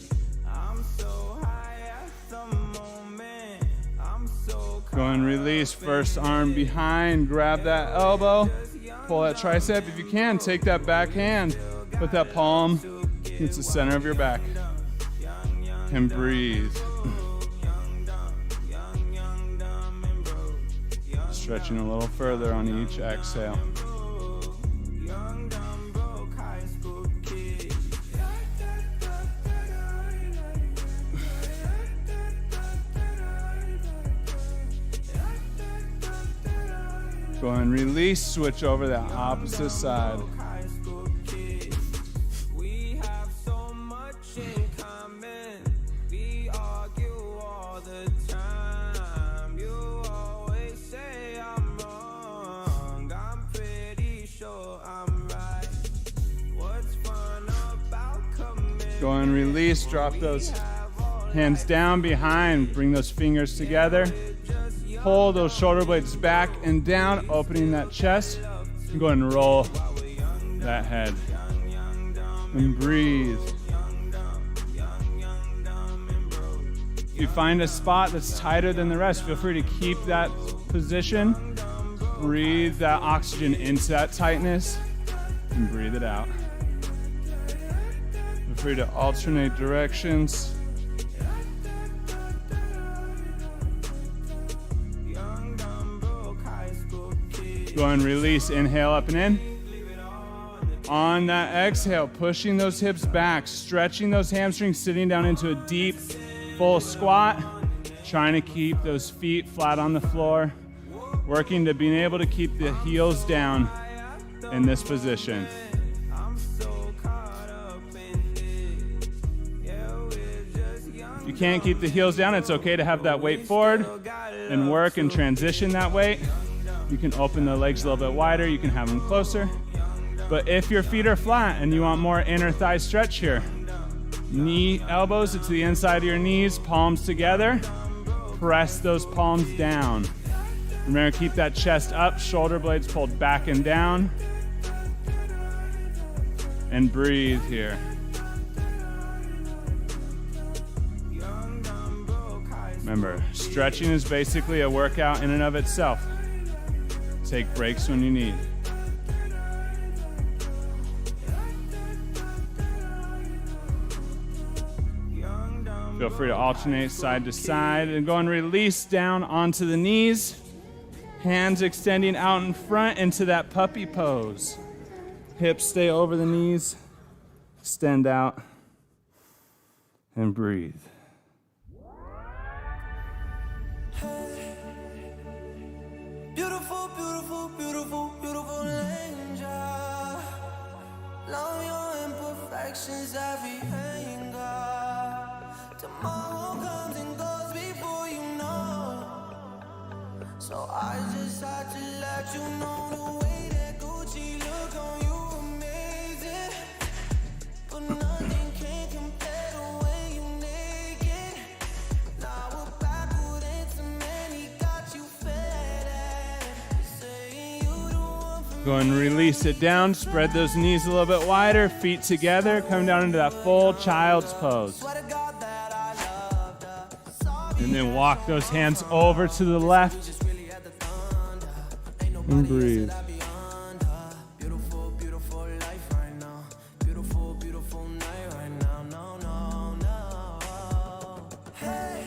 I'm so high at the moment, I'm so Go and release. First arm behind. Grab that elbow. Pull that tricep. If you can, take that back hand. Put that palm against the center of your back. And breathe. Stretching a little further on each exhale. Go and release, switch over that opposite side. We have so much in common. We argue all the time. You always say I'm wrong. I'm pretty sure I'm right. What's fun about coming? Go and release, drop those hands down behind, bring those fingers together. Pull those shoulder blades back and down, opening that chest. And go ahead and roll that head. And breathe. If you find a spot that's tighter than the rest, feel free to keep that position. Breathe that oxygen into that tightness and breathe it out. Feel free to alternate directions. Go and release, inhale up and in. On that exhale, pushing those hips back, stretching those hamstrings, sitting down into a deep full squat, trying to keep those feet flat on the floor, working to being able to keep the heels down in this position. If you can't keep the heels down, it's okay to have that weight forward and work and transition that weight. You can open the legs a little bit wider, you can have them closer. But if your feet are flat and you want more inner thigh stretch here, knee elbows to the inside of your knees, palms together, press those palms down. Remember, keep that chest up, shoulder blades pulled back and down. And breathe here. Remember, stretching is basically a workout in and of itself. Take breaks when you need. Feel free to alternate side to side and go and release down onto the knees. Hands extending out in front into that puppy pose. Hips stay over the knees. Extend out and breathe. Beautiful, beautiful, beautiful, beautiful angel. Love your imperfections, everything, God. Tomorrow comes and goes before you know. So I just had to let you know the way that Gucci look on you amazing. But nothing can compare the way you naked. Now we're backward into many, got you fed. Saying you the one for me. Go and release it down. Spread those knees a little bit wider. Feet together. Come down into that full child's pose. Swear to God that I loved her. And then walk those hands over to the left. And breathe. Beautiful, beautiful life right now. Beautiful, beautiful night right now. No, no, no. Hey.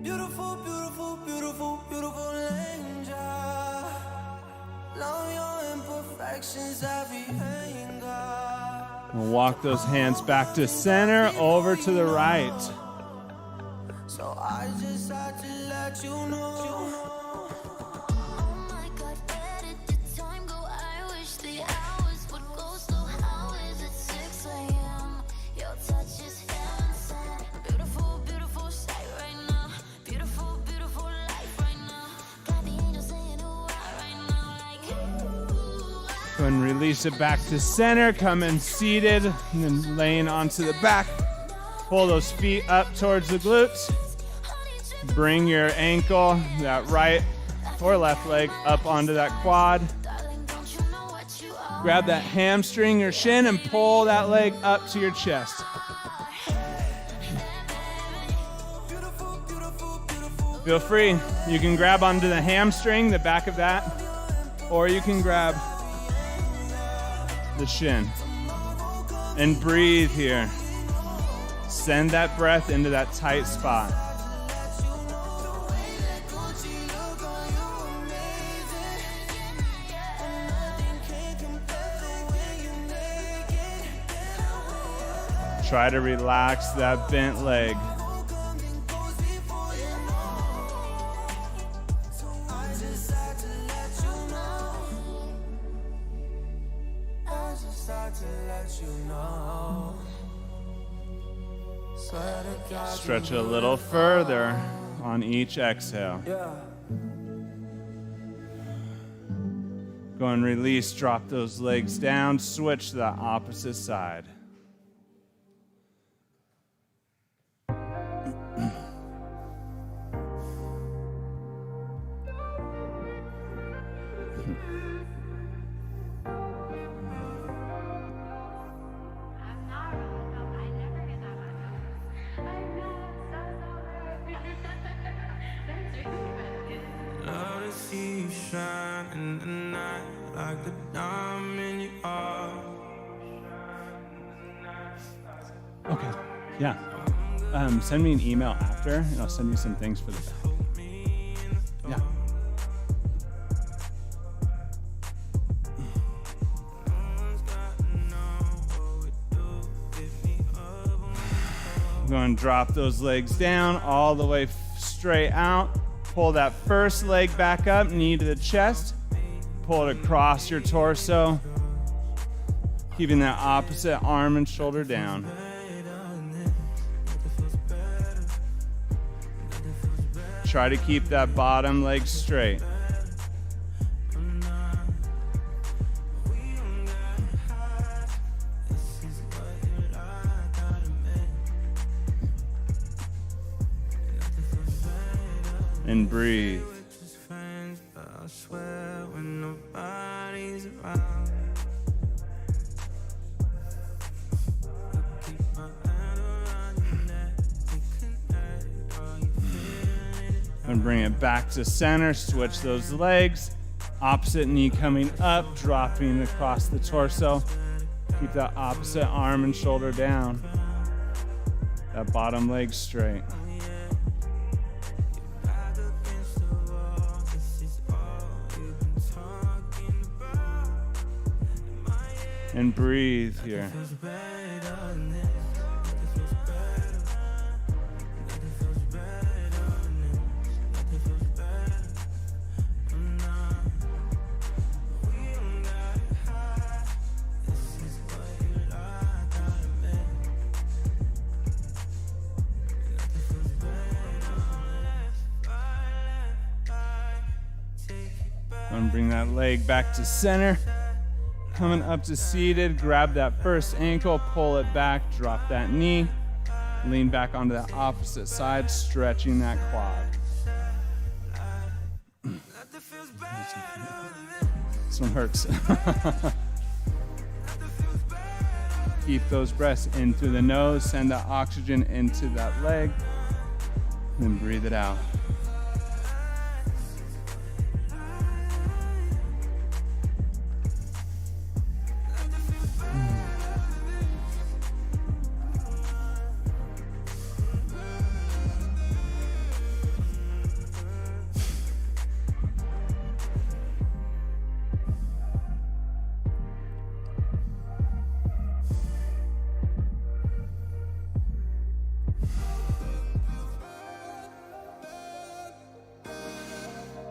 Beautiful, beautiful, beautiful, beautiful angel. Love your imperfections, everything, God. And walk those hands back to center, over to the right. So I just had to let you know. Oh my God, where did the time go? I wish the hours would go slow. How is it 6 a.m.? Your touch is heaven sent. Beautiful, beautiful sight right now. Beautiful, beautiful life right now. Got the angels saying ooh right now, like ooh. Go and release it back to center. Come in seated and then laying onto the back. Pull those feet up towards the glutes. Bring your ankle, that right or left leg, up onto that quad. Darling, don't you know what you are? Grab that hamstring or shin and pull that leg up to your chest. Feel free. You can grab onto the hamstring, the back of that, or you can grab the shin. And breathe here. Send that breath into that tight spot. Try to relax that bent leg. Stretch a little further on each exhale. Go and release, drop those legs down, switch to the opposite side. Love to see you shine in the night like the diamond you are. Okay, yeah. Send me an email after, and I'll send you some things for the back. Yeah. Go and drop those legs down all the way straight out. Pull that first leg back up, knee to the chest. Pull it across your torso, keeping that opposite arm and shoulder down. Try to keep that bottom leg straight. And breathe. And bring it back to center, switch those legs. Opposite knee coming up, dropping across the torso. Keep that opposite arm and shoulder down. That bottom leg straight. And breathe here. And bring that leg back to center. Coming up to seated, grab that first ankle, pull it back, drop that knee, lean back onto the opposite side, stretching that quad. This one hurts. Keep those breaths in through the nose, send that oxygen into that leg, and breathe it out.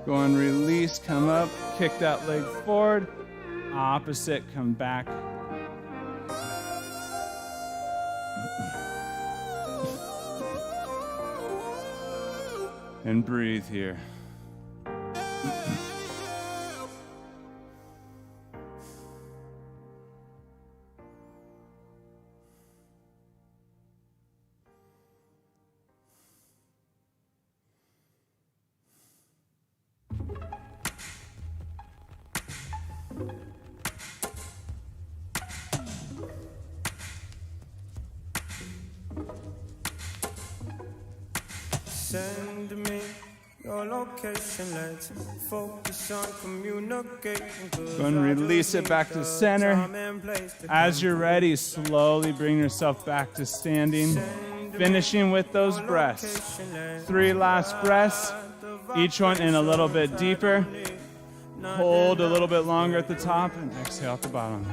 Go and release, come up, kick that leg forward. Opposite, come back. And breathe here. Send me your location, let's focus on communicating. Go and release it back to center. As you're ready, slowly bring yourself back to standing. Finishing with those breaths. 3 last breaths, each one in a little bit deeper. Hold a little bit longer at the top and exhale at the bottom.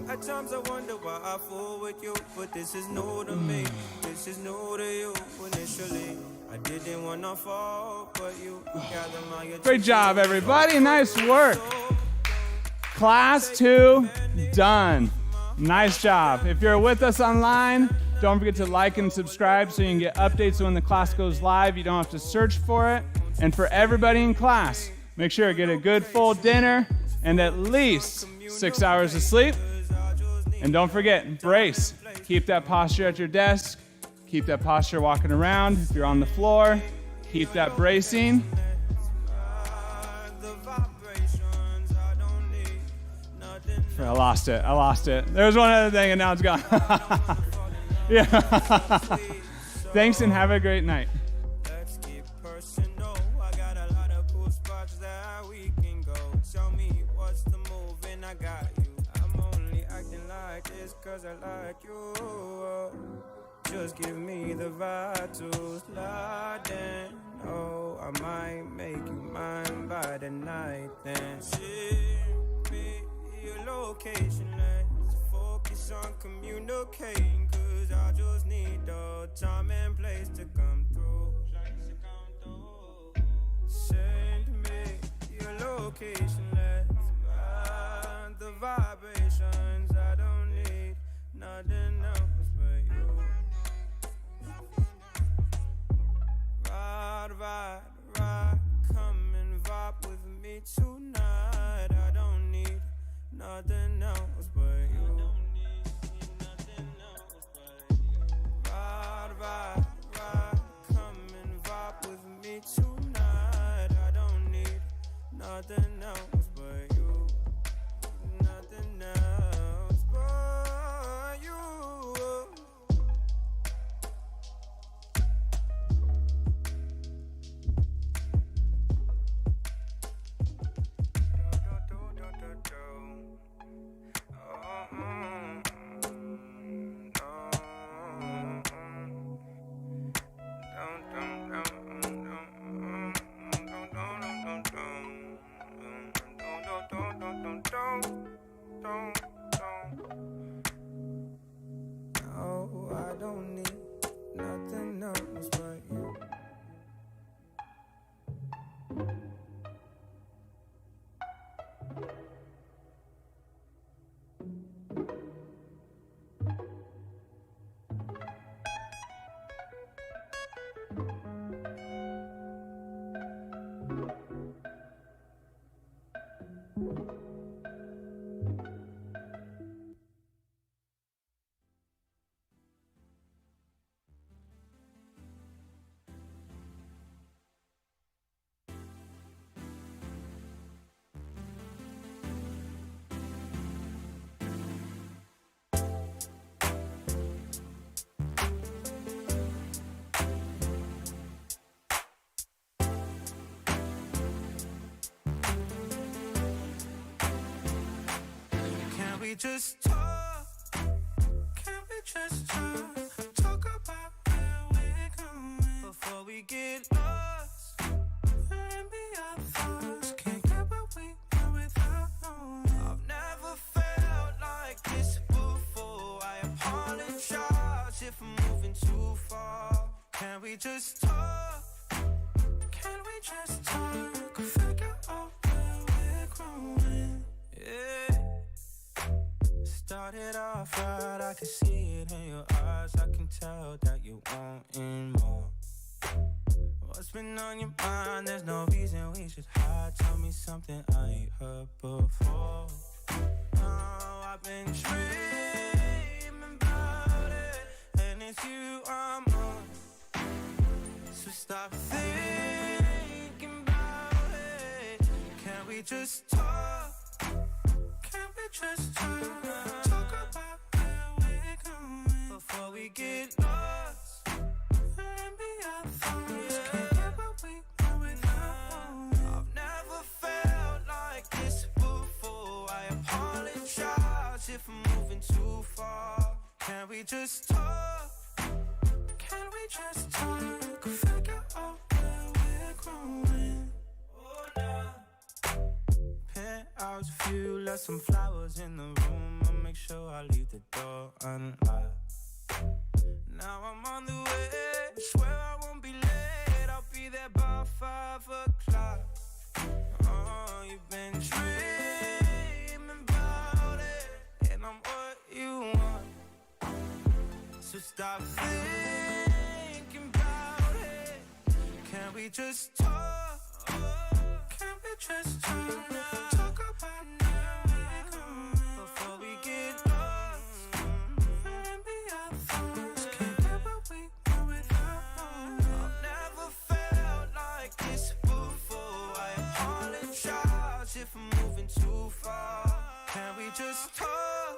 At times I wonder why I fool with you, but this is new to me. This is new to you. Initially, I didn't want to fall, but you gather my attention. Great job, everybody. Nice work. Class 2 done. Nice job. If you're with us online, don't forget to like and subscribe so you can get updates when the class goes live. You don't have to search for it. And for everybody in class, make sure to get a good full dinner and at least 6 hours of sleep. And don't forget, brace. Keep that posture at your desk. Keep that posture walking around. If you're on the floor, keep that bracing. I lost it. There's one other thing and now it's gone. Yeah. Thanks and have a great night. Let's keep personal. I got a lot of cool spots that we can go. Tell me what's the move and I got you. I'm only acting like this cause I like you. Just give me the vibe to slide in. Oh, I might make you mine by the night then. Ship me your location, let's focus keeps on communicating, cause I just need the time and place to come through. Send me your location, let's ride the vibrations. I don't need nothing else but you. Ride, come and vibe with me tonight. I don't need nothing else but you. Ride, come and vibe with me tonight. I don't need nothing else but you. Nothing else but you. No, I don't need nothing else but you. Can we just talk? Can we just talk? Talk about where we're going before we get lost. And be our thoughts. Can't get what we want without knowing. I've never felt like this before. I apologize if I'm moving too far. Can we just talk? Can we just talk? Figure out where we're growing. Yeah. Started off right, I can see it in your eyes. I can tell that you wanting more. What's been on your mind? There's no reason we should hide. Tell me something I ain't heard before. Oh, I've been dreaming about it, and it's you I'm on. So stop thinking about it. Can we just talk? Can we just talk? Talk about where we're going before we get lost. And be our thoughts. Can't get what we want without knowing. I've never felt like this before. I apologize if I'm moving too far. Can we just talk? Can we just talk? Figure out where we're growing. Oh, no. Penthouse view, left some flowers in the room. I'll make sure I leave the door unlocked. Now I'm on the way, swear I won't be late. I'll be there by 5 o'clock. Oh, you've been dreaming about it, and I'm what you want. So stop thinking about it. Can we just talk? Can we just talk? Talk about where we're going before we get lost. And be our thoughts. Can't get what we want without knowing. I've never felt like this before. I apologize if I'm moving too far. Can we just talk?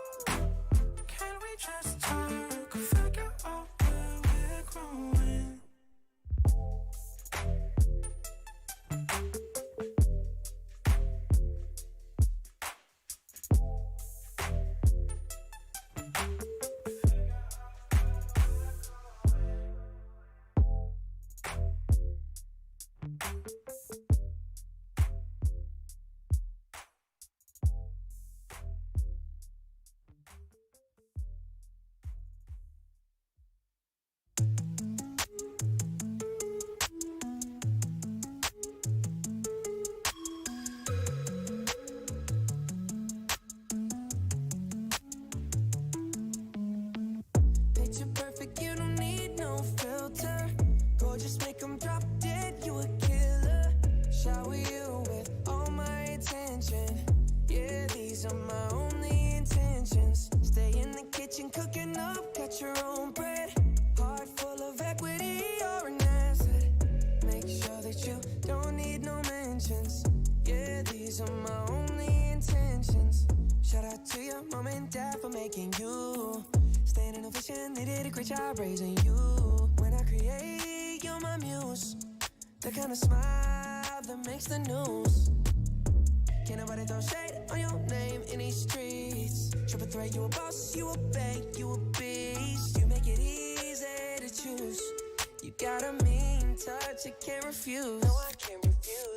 Can we just talk? Figure out where we're growing. These are my only intentions. Shout out to your mom and dad for making you. Standing ovation, they did a great job raising you. When I create, you're my muse. The kind of smile that makes the news. Can't nobody throw shade on your name in these streets. Triple threat, you a boss, you a bank, you a beast. You make it easy to choose. You got a mean touch, you can't refuse. No, I can't refuse.